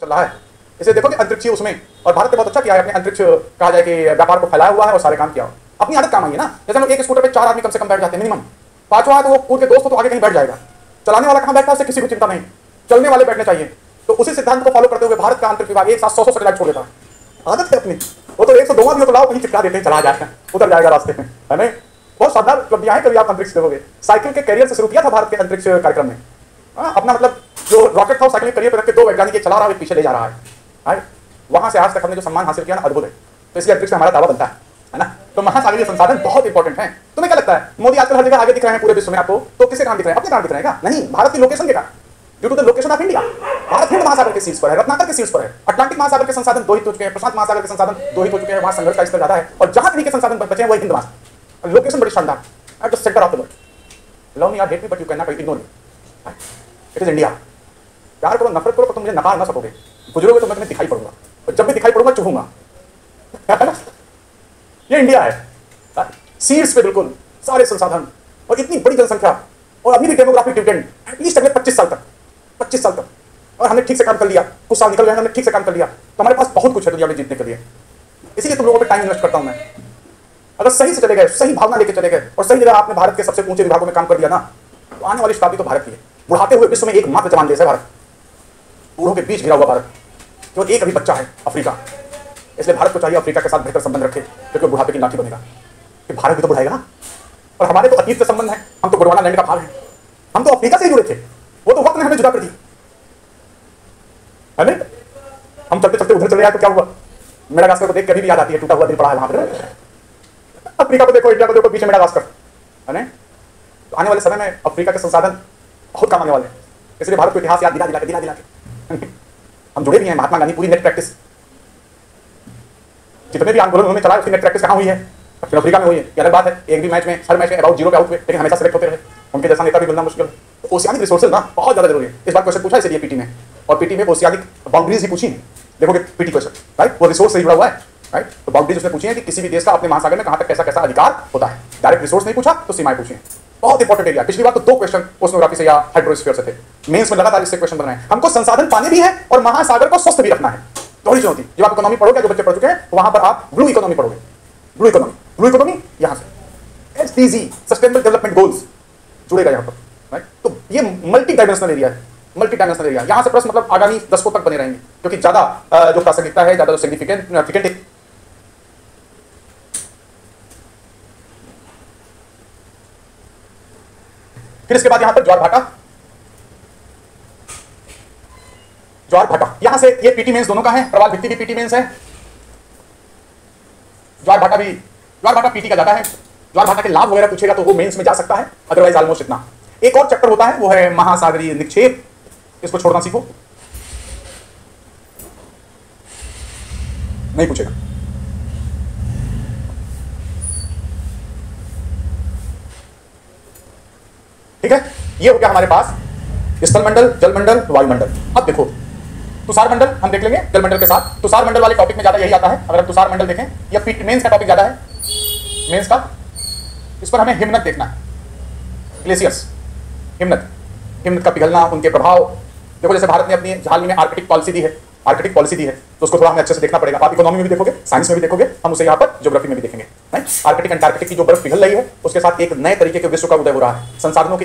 चल रहा है। इसे देखो कि अंतरिक्ष उसमें, और भारत ने बहुत अच्छा किया है, अपने अंतरिक्ष कहा जाए कि व्यापार को फैलाया हुआ है और सारे काम किया। अपनी आदत काम आई है ना, जैसे हम लोग एक स्कूटर पे 4 आदमी कम से कम बैठ जाते हैं मिनिमम, पांचवा है तो वो कूद के दोस्त तो आगे कहीं बैठ जाएगा, चलाने वाला कहाँ बैठता है उससे किसी को चिंता नहीं, चलने वाले बैठने चाहिए। तो उसी सिद्धांत को फॉलो करते हुए भारत का अंतरिक्ष विभाग एक साथ 100 सैटेलाइट छोड़ देता है। आदत है अपनी। वो तो 102 भी तो लाओ कहीं चिपका देते हैं, चला जाएगा, उतर जाएगा रास्ते में, है नहीं। बहुत शानदार उपलब्धियां हैं, कभी आप अंतरिक्ष देखोगे। साइकिल के कैरियर से शुरू किया था भारत के अंतरिक्ष कार्यक्रम में। अपना मतलब जो रॉकेट था साइकिल के कैरियर पर रख के 2 वैज्ञानिक चला रहा है, पीछे ले जा रहा है। वहां से आज तक हमने जो सम्मान हासिल किया ना, अद्भुत है। तो इसलिए अंतरिक्ष में हमारा दावा बनता है ना। तो महासागरीय संसाधन बहुत इंपॉर्टेंट है। तुम्हें क्या लगता है मोदी आजकल हर जगह आगे दिख रहे हैं पूरे विश्व में आपको, तो किसके कारण दिख रहे हैं? अपने कारण दिख रहे हैं क्या? नहीं, भारत की लोकेशन के कारण, due to the location of India. Bharat Hind Mahasagar के शीर्ष पर है, रत्नाकर के शीर्ष पर है। अटलांटिक महासागर के संसाधन 2 ही हो चुके हैं, प्रशांत महासागर के संसाधन 2 ही हो चुके हैं, वहां संघर्ष का स्तर ज्यादा है, और जहां कहीं के संसाधन बचे हैं वही हिंद महासागर। लोकेशन बड़ी शानदार, at the centre of the world. Love me और hate me but you can not ignore me. It is India. प्यार करो नफरत करो, तुम मुझे नकार ना सकोगे। गुजरोगे तो मैं तुम्हें दिखाई पड़ूंगा, और जब भी दिखाई पड़ूंगा चुभूंगा। ये इंडिया है, शीर्ष पे बिल्कुल सारे संसाधन और इतनी बड़ी जनसंख्या, और अभी भी डेमोग्राफिक डिविडेंड एटलीस्ट अगले 25 साल तक, और हमने ठीक से काम कर लिया। कुछ साल निकल गए, हमने ठीक से काम कर लिया, तो हमारे पास बहुत कुछ है दुनिया में जीतने के लिए। इसीलिए तुम लोगों पे टाइम इन्वेस्ट करता हूं मैं। अगर सही से चले गए, सही भावना लेके चले गए, और सही जगह आपने भारत के सबसे ऊंचे विभागों में काम कर दिया ना, तो आने वाली शताब्दी तो भारत की है। बुढ़ाते हुए विश्व में एकमात्र जवान देश है भारत, बूढ़ों के बीच घिरा हुआ भारत। केवल एक अभी बच्चा है अफ्रीका। इसलिए भारत को चाहिए अफ्रीका के साथ बेहतर संबंध रखे, क्योंकि बुढ़ापे की लाठी बनेगा। कि भारत भी तो बढ़ाएगा ना, और हमारे तो अतीत से संबंध है। हम तो गोंडवाना लैंड का भाग है, हम तो अफ्रीका से ही जुड़े थे। वो तो वक्त ने हमें जुदा कर दी, है नहीं? हम चलते चलते उधर चले आए तो क्या हुआ? मेडागास्कर को देख कभी भी याद आती है, टूटा हुआ दिल पड़ा है वहां पर। अफ्रीका को देखो, इंडिया को देखो, बीच में मेडागास्कर, है नहीं? तो आने वाले समय में अफ्रीका के संसाधन बहुत काम आने वाले हैं। इसलिए भारत को इतिहास याद दिला के हम जुड़े भी हैं। महात्मा गांधी पूरी नेट प्रैक्टिस, जितने भी आंदोलन उन्होंने चलाए उसकी नेट प्रैक्टिस कहाँ हुई है? दक्षिण अफ्रीका में हुई है। ये अलग बात है, एक भी मैच में, हर मैच में अबाउट 0 पे आउट हुए, लेकिन हमेशा सेलेक्ट होते रहे। उनके जैसा नेता भी मिलना मुश्किल। तो ओशियानिक रिसोर्सेज ना बहुत ज्यादा जरूरी है। इस बार क्वेश्चन पूछा इसलिए पीटी में, और पीटी में ओशियानिक बाउंड्रीज भी पूछी है। देखोगे पीटी क्वेश्चन, राइट? वो रिसोर्स से जुड़ा हुआ है, राइट? तो बाउंड्रीज उसने पूछी है कि किसी भी देश का अपने महासागर में कहां तक कैसा कैसा अधिकार होता है। डायरेक्ट रिसोर्स नहीं पूछा तो सीमाएं पूछी है। बहुत इंपॉर्टेंट एरिया। पिछली बार तो 2 क्वेश्चन ओशनोग्राफी से या हाइड्रोस्फीयर से थे। मेंस में लगातार इससे क्वेश्चन बन रहे हैं। हमको संसाधन पाने भी है और महासागर को स्वस्थ भी रखना है। दोनों चुनौती। जब आप इकोनॉमी पढ़ोगे, जो बच्चे पढ़ चुके हैं, वहां पर आप ब्लू इकोनॉमी पढ़ोगे। ब्लू इकोनॉमी यहां से एसडीजी सस्टेनेबल डेवलपमेंट गोल्स जुड़ेगा यहां पर, राइट? तो ये मल्टी डायमेंशनल एरिया है, यहां से प्रश्न मतलब आगामी दशकों तक बने रहेंगे, क्योंकि ज्यादा जो प्रासंगिकता है, ज्यादा जो सिग्निफिकेंट फिर इसके बाद यहां पर ज्वार भाटा, यहां से ये पीटी मेंस दोनों का है, प्रवाल भित्ति भी पीटी मेंस है, ज्वार भाटा पीटी का जाता है। ज्वार भाटा के लाभ वगैरह पूछेगा तो वो मेंस में जा सकता है, अदरवाइज ऑलमोस्ट इतना। एक और चैप्टर होता है, वो है महासागरीय निक्षेप। इसको छोड़ना सीखो, नहीं पूछेगा। ठीक है, ये हो गया हमारे पास स्थल मंडल, जल मंडल, वायुमंडल। अब देखो तुषार मंडल हम देख लेंगे जल मंडल के साथ। तुषार मंडल वाले टॉपिक में ज्यादा यही आता है। अगर हम तुषार मंडल देखें, या मेंस का टॉपिक ज्यादा है, मेंस का, इस पर हमें हिमनद देखना है, ग्लेशियर्स, हिमनद का पिघलना, उनके प्रभाव। देखो जैसे भारत ने अपनी हाल ही में आर्कटिक पॉलिसी दी है, तो उसको थोड़ा हमें अच्छे से देखना पड़ेगा। आप इकोनॉमी में भी देखोगे, साइंस में भी देखोगे, हम उसे यहाँ पर ज्योग्राफी में भी देखेंगे। आर्कटिक अंटार्कटिक की जो बर्फ पिघल रही है, उसके साथ एक नए तरीके के विश्व का उदय हो रहा है। संसाधनों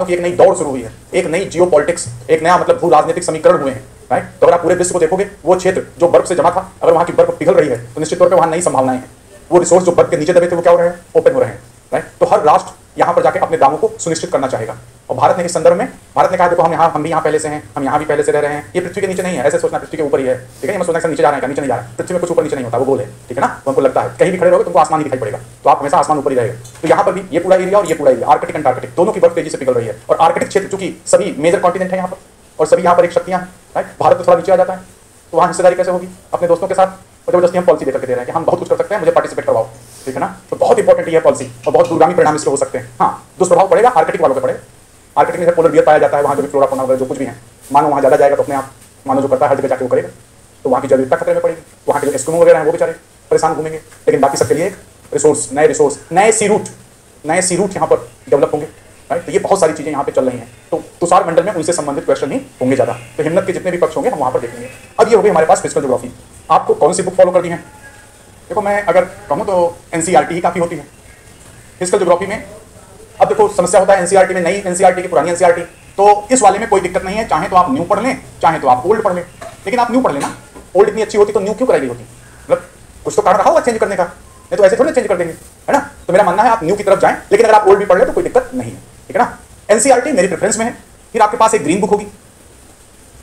की एक नई दौड़ शुरू हुई है, एक नई जियो पॉलिटिक्स, एक नया मतलब भू राजनीतिक समीकरण हुए हैं, राइट? तो अगर आप पूरे विश्व को देखोगे, वो क्षेत्र जो बर्फ से जमा था, अगर वहां की बर्फ पिघल रही है, तो निश्चित तौर पर वहां नई संभावनाएं हैं। वो रिसोर्स जो बर्फ के नीचे दबे थे, वो क्या हो रहे हैं? ओपन हो रहे हैं, राइट? तो हर राष्ट्र यहाँ पर जाके अपने दावों को सुनिश्चित करना चाहेगा। और भारत ने इस संदर्भ में कहा देखो हम भी यहाँ पहले से हैं, हम यहाँ भी पहले से रह रहे हैं। ये पृथ्वी के नीचे नहीं है, ऐसे सोचना पृथ्वी के ऊपर ही है, ठीक है? मैं सोचना नीचे जा रहे हैं, नीचे नहीं जा रहा है। पृथ्वी में कुछ ऊपर नीचे नहीं होता, वो गोल है, ठीक है ना? तो हमको लगता है कहीं भी खड़े रहोगे तुमको आसमान ही दिखाई पड़ेगा, तो आप हमेशा आसमान ऊपर ही रहेगा। तो यहाँ पर भी ये पूरा एरिया और ये पूरा एरिया, आर्कटिक अंटार्कटिक दोनों की बर्फ तेजी से पिघल रही है। और आर्कटिक क्षेत्र चूंकि सभी मेजर कॉन्टिनेंट है यहाँ पर, और सभी यहाँ पर एक शक्तियाँ हैं, राइट? भारत तो थोड़ा नीचे आ जाता है, तो वहाँ हिस्सेदारी कैसे होगी अपने दोस्तों के साथ? और जबरदस्ती हम पॉलिसी देकर के दे रहे हैं कि हम बहुत कुछ कर सकते हैं, मुझे पार्टिसिपेट करवाओ, ठीक है ना? तो बहुत इंपॉर्टेंट ये पॉलिसी, और बहुत दूरगामी परिणाम इसके हो सकते हैं। हाँ, दुष्प्रभाव पड़ेगा आर्कटिक वालों पे पड़ेगा। आर्कटिक में पोलर बियर पाया जाता है, वहाँ जो भी फ्लोरा फौना वगैरह जो कुछ भी है, मानो वहाँ ज़्यादा जाएगा तो अपने आप मानो जो करता है हर जगह जाके वो करेगा, तो वहाँ की जैव विविधता खतरे में पड़ेगी। वहाँ के जो एस्किमो वगैरह हैं वो बेचारे परेशान घूमेंगे। लेकिन बाकी सबके लिए एक नए सी रूट यहाँ पर डेवलप होंगे, राइट। तो ये बहुत सारी चीजें यहाँ पे चल रही हैं, तो तुषार मंडल में उनसे संबंधित क्वेश्चन ही होंगे ज्यादा। तो हिम्मत के जितने भी पक्ष होंगे हम वहां पर देखेंगे। अब ये हो गई हमारे पास फिजिकल ज्योग्राफी। आपको कौन सी बुक फॉलो करनी है? देखो मैं अगर कहूँ तो एनसीईआरटी ही काफी होती है फिजिकल ज्योग्राफी में। अब देखो समस्या होता है एनसीईआरटी में, नई एनसीईआरटी की पुरानी एनसीईआरटी, तो इस वाले में कोई दिक्कत नहीं है, चाहे तो आप न्यू पढ़ लें चाहे तो आप ओल्ड पढ़ लें। लेकिन आप न्यू पढ़ लेना, ओल्ड इतनी अच्छी होती तो न्यू क्यों कराई गई होती? मतलब कुछ तो कारण रहा होगा चेंज करने का, नहीं तो ऐसे थोड़ी चेंज कर देंगे, है ना। तो मेरा मानना है आप न्यू की तरफ जाएं, लेकिन अगर आप ओल्ड भी पढ़ ले तो कोई दिक्कत नहीं है, ठीक है ना। एनसीईआरटी मेरी प्रेफरेंस में है। फिर आपके पास एक ग्रीन बुक होगी,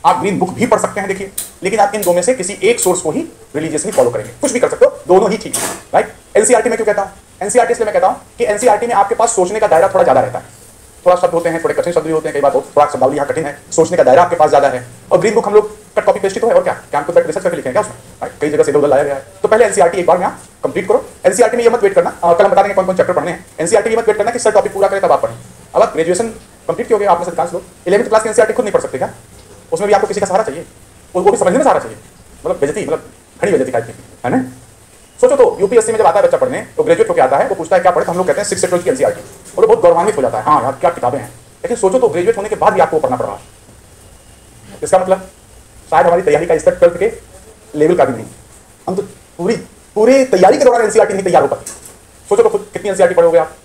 आप ग्रीन बुक भी पढ़ सकते हैं, देखिए, लेकिन आप इन दो में से किसी एक सोर्स को ही रिलीजियसली फॉलो करेंगे, कुछ भी कर सकते हो, दोनों ही ठीक है, राइट। एनसीईआरटी में क्यों कहता हूं? एनसीईआरटी इसलिए मैं कहता हूं कि एनसीईआरटी में आपके पास सोचने का दायरा थोड़ा ज्यादा रहता है। थोड़ा शब्द होते हैं, थोड़े कठिन शब्द भी होते हैं, कई बार थोड़ा शब्दावली यहाँ कठिन है, सोचने का दायरा आपके पास ज्यादा है। और ग्रीन बुक हम लोग कट कॉपी पेस्ट ही तो है, और क्या क्या हमको रिसर्च करके लिखेंगे उसमें, कई जगह से इधर उधर लाया गया है। तो पहले एनसीईआरटी एक बार यहाँ कंप्लीट करो। एनसीईआरटी में ये मत वेट करना, कल हम बता देंगे कौन कौन चैप्टर पढ़ने हैं। एनसीईआरटी में मत वेट करना कि सर टॉपिक पूरा करें तब आप पढ़ें। अब आप ग्रेजुएशन कंप्लीट किए आप में से अधिकांश लोग 11वीं क्लास की एनसीईआरटी खुद नहीं पढ़ सकते क्या? उसमें भी आपको किसी का सहारा चाहिए, वो भी समझने में सहारा चाहिए, मतलब बेइज्जती, मतलब खड़ी बेइज्जती खाई, है ना। सोचो तो यूपीएससी में जब आता है बच्चा पढ़ने, तो ग्रेजुएट होकर आता है, वो पूछता है क्या पढ़े, तो हम लोग कहते हैं 6 से 12 की एनसीईआरटी, वो लोग बहुत गौरवान्वित हो जाता है, हाँ यार क्या किताबें हैं। लेकिन सोचो तो ग्रेजुएट होने के बाद भी आपको पढ़ना पड़ रहा है, इसका मतलब शायद हमारी तैयारी का स्तर 12th के लेवल का भी नहीं, हम तो पूरी तैयारी के दौरान एनसीईआरटी नहीं तैयार हो पाती। सोचो तो खुद कितनी एनसीईआरटी पढ़ोगे आप,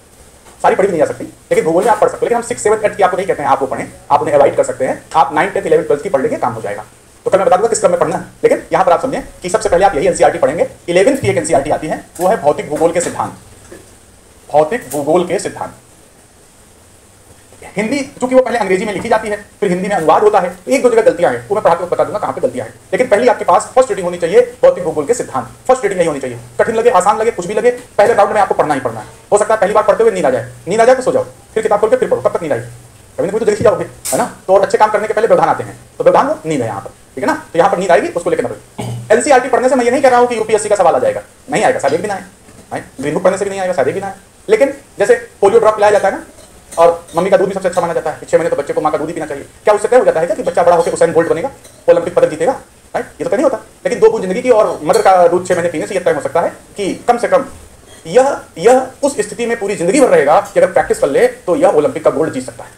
सारी पढ़ी नहीं जा सकती, लेकिन भूगोल में आप पढ़ सकते हो। लेकिन हम 6, 7, 8 की आपको नहीं कहते हैं आप वो पढ़ें, आप उन्हें अवॉइड कर सकते हैं, आप 9, 10, 11, 12 की पढ़ लेंगे, काम हो जाएगा। तो कल मैं बता दूंगा किस क्रम में पढ़ना है, लेकिन यहाँ पर आप समझें कि सबसे पहले आप यही एनसीईआरटी पढ़ेंगे। 11th की एक एनसीईआरटी आती है, वो है भौतिक भूगोल के सिद्धांत। भौतिक भूगोल के सिद्धांत हिंदी, चूंकि वो पहले अंग्रेजी में लिखी जाती है, फिर हिंदी में अनुवाद होता है, तो एक दो जगह गलतियां हैं, वो मैं पढ़ाते वक्त बता दूंगा कहां पे गलतियां हैं। लेकिन पहले आपके पास फर्स्ट रीडिंग होनी चाहिए भौतिक भूगोल के सिद्धांत। फर्स्ट रीडिंग नहीं होनी चाहिए, कठिन लगे आसान लगे कुछ भी लगे, पहले राउंड में आपको पढ़ना ही पढ़ना है। हो सकता है पहली बार पढ़ते हुए नींद आ जाए, नींद आ जाए तो सो जाओ, फिर किताब खोल के फिर पढ़ो, कब तक नींद आई, कभी ना कभी तो देखी जाओगे, है ना। तो और अच्छे काम करने के पहले व्यवधान आते हैं, तो व्यवधान वो नींद है यहाँ पर, ठीक है ना। तो यहाँ पर नींद आएगी, उसको लेकर ना। एनसीईआरटी पढ़ने से मैं ये नहीं कह रहा हूँ कि यूपीएससी का सवाल आ जाएगा, नहीं आएगा, शायद एक दिन आए, ग्रीन बुक पढ़ने से भी नहीं आएगा, शायद एक दिन आए। लेकिन जैसे पोलियो ड्रॉप पिलाया जाता है ना, और मम्मी का दूध भी सबसे अच्छा माना जाता है, 6 महीने तो बच्चे को माँ का दूध ही पीना चाहिए, क्या उससे तय हो जाता है कि बच्चा बड़ा होकर उसेन बोल्ट बनेगा, ओलंपिक पदक जीतेगा, राइट? ये तो नहीं होता। लेकिन 2 बूंद जिंदगी की और मदर का दूध 6 महीने पीने से यह तय हो सकता है कि कम से कम यह उस स्थिति में पूरी जिंदगी भर रहेगा कि अगर प्रैक्टिस कर ले तो यह ओलंपिक का गोल्ड जीत सकता है।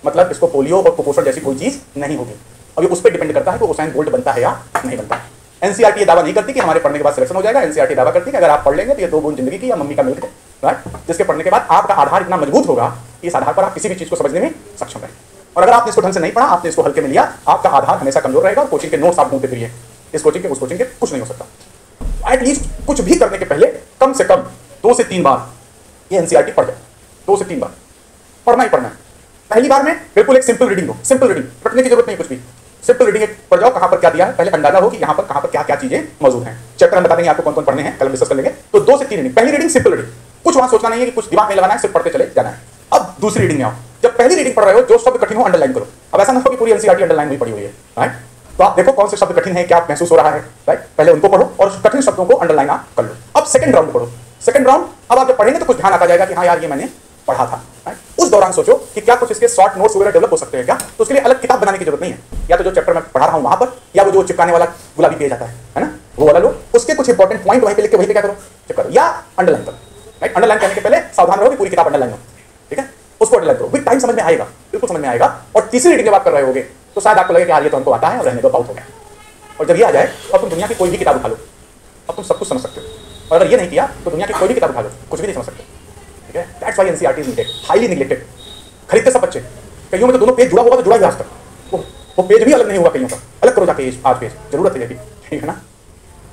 मतलब इसको पोलियो और कुपोषण जैसी कोई चीज नहीं होगी। अब ये उस पर डिपेंड करता है कि उसेन बोल्ट बनता है या नहीं बनता है। एनसीईआरटी ये दावा नहीं करती कि हमारे पढ़ने के बाद सिलेक्शन हो जाएगा। एनसीईआरटी दावा करती है कि अगर आप पढ़ लेंगे तो ये 2 बूंद जिंदगी की या मम्मी का मिल्क है, राइट? जिसके पढ़ने के बाद आपका आधार इतना मजबूत होगा, इस आधार पर आप किसी भी चीज को समझने में सक्षम रहें। और अगर आपने इसको ढंग से नहीं पढ़ा, आपने इसको हल्के में लिया, आपका आधार हमेशा कमजोर रहेगा और कोचिंग के नोट्स आप ढूंढते फिरिए, इस कोचिंग के उस कोचिंग के, कुछ नहीं हो सकता। एटलीस्ट कुछ भी करने के पहले कम से कम 2 से 3 बार ये एनसीईआरटी पढ़ जाए, 2 से 3 बार पढ़ना ही पढ़ना है। पहली बार में बिल्कुल एक सिंपल रीडिंग हो, सिंपल रीडिंग, रटने की जरूरत नहीं कुछ भी, सिंपल रीडिंग पढ़ जाओ, कहां पर क्या दिया है पहले अंदाजा हो कि यहाँ पर कहां पर क्या क्या चीजें मौजूद हैं। चैप्टर हम बता देंगे आपको कौन कौन पढ़ने हैं, कल हम डिस्कस कर लेंगे। तो 2 से 3 रीडिंग, पहली रीडिंग सिंपल रीडिंग, कुछ वहां सोचना नहीं है कि कुछ दिमाग में लगाना है, सिर्फ पढ़ते चले जाना है। अब दूसरी रीडिंग में आओ, जब पहली रीडिंग पढ़ रहे हो जो शब्द कठिन हो अंडरलाइन करो। अब ऐसा ना हो कि पूरी एनसीईआरटी अंडरलाइन हुई पड़ी हुई है, राइट? तो आप देखो कौन से शब्द कठिन है, क्या महसूस हो रहा है, राइट? पहले उनको पढ़ो और कठिन शब्दों को अंडरलाइन आप कर लो। अब सेकंड राउंड पढ़ो। सेकंड राउंड अब आप जब पढ़ेंगे तो कुछ ध्यान आता जाएगा कि हाँ यार ये मैंने पढ़ा था, राइट? उस दौरान सोचो कि क्या कुछ इसके शॉर्ट नोट्स वगैरह डेवलप हो सकते हैं क्या, तो उसके लिए अलग किताब बनाने की जरूरत नहीं है। या तो जो चैप्टर मैं पढ़ा रहा हूं वहां पर, या वो जो चिपकाने वाला गुलाबी पेज आता है ना, वो वाला लो, उसके कुछ इंपॉर्टेंट पॉइंट वहीं पे लिख के वहीं पे क्या करो, चेक करो या अंडरलाइन करो, राइट? अंडरलाइन करने के पहले सावधान रहो कि पूरी किताब अंडरलाइन हो, ठीक है? उसको अंडरलाइन करो, विद टाइम समझ में आएगा, बिल्कुल समझ में आएगा। और तीसरी रीडिंग की बात कर रहे होगे तो शायद आपको लगे कि यार ये तो हमको आता है और रहने दो, बहुत हो गया। और जब ये आ जाए तो अब तुम दुनिया की कोई भी किताब उठा लो, अब तुम सब कुछ समझ सकते हो। और अगर ये नहीं किया तो दुनिया की कोई भी किताब उठा लो, कुछ भी नहीं समझ सकते, ठीक है? That's why NCERT is needed, highly neglected. खरीदते सब बच्चे, कईयों में तो दोनों पेज जुड़ा होगा तो जुड़ा ही आज तक, वो पेज भी अलग नहीं होगा, कईयों का अलग करो जाके आज पेज, जरूरत है ये भी, ठीक है ना?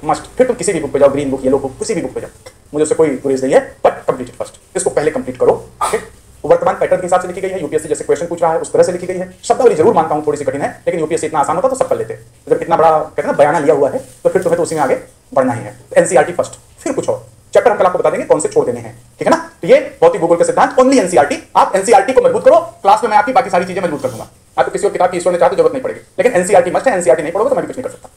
मस्ट। फिर तुम किसी भी बुक पे जाओ, ग्रीन बुक, येलो बुक, किसी भी बुक पे जाओ, मुझे उससे कोई गुरेज नहीं है, बट कंप्लीट इट फर्स्ट। इसको पहले कंप्लीट करो, ठीक? वर्तमान पैटर्न के हिसाब से लिखी गई है, यूपीएससी जैसे क्वेश्चन पूछ रहा है उस तरह से लिखी गई है। शब्दावली जरूर मानता हूं थोड़ी सी कठिन है, लेकिन यूपीएससी इतना आसान होता तो सब कर लेते। जब इतना बड़ा कहते हैं ना बयाना लिया हुआ है तो फिर तुम्हें तो उसी में आगे बढ़ना ही है। एनसीईआरटी फर्स्ट, फिर कुछ और चैप्टर हम कल आपको बता देंगे कौन से छोड़ देने हैं, ठीक है ना? तो ये भौतिक भूगोल के सिद्धांत, ओनली एनसीईआरटी। आप एनसीईआरटी को मजबूत करो, क्लास में मैं आपकी बाकी सारी चीजें मजबूत कर दूंगा। आपको किसी और किताब की ईश्वर ने चाहते जरूरत नहीं पड़ेगी, लेकिन एनसीईआरटी मस्ट है। एनसीईआरटी नहीं पढ़ोगे तो मैं भी कुछ नहीं कर सकता।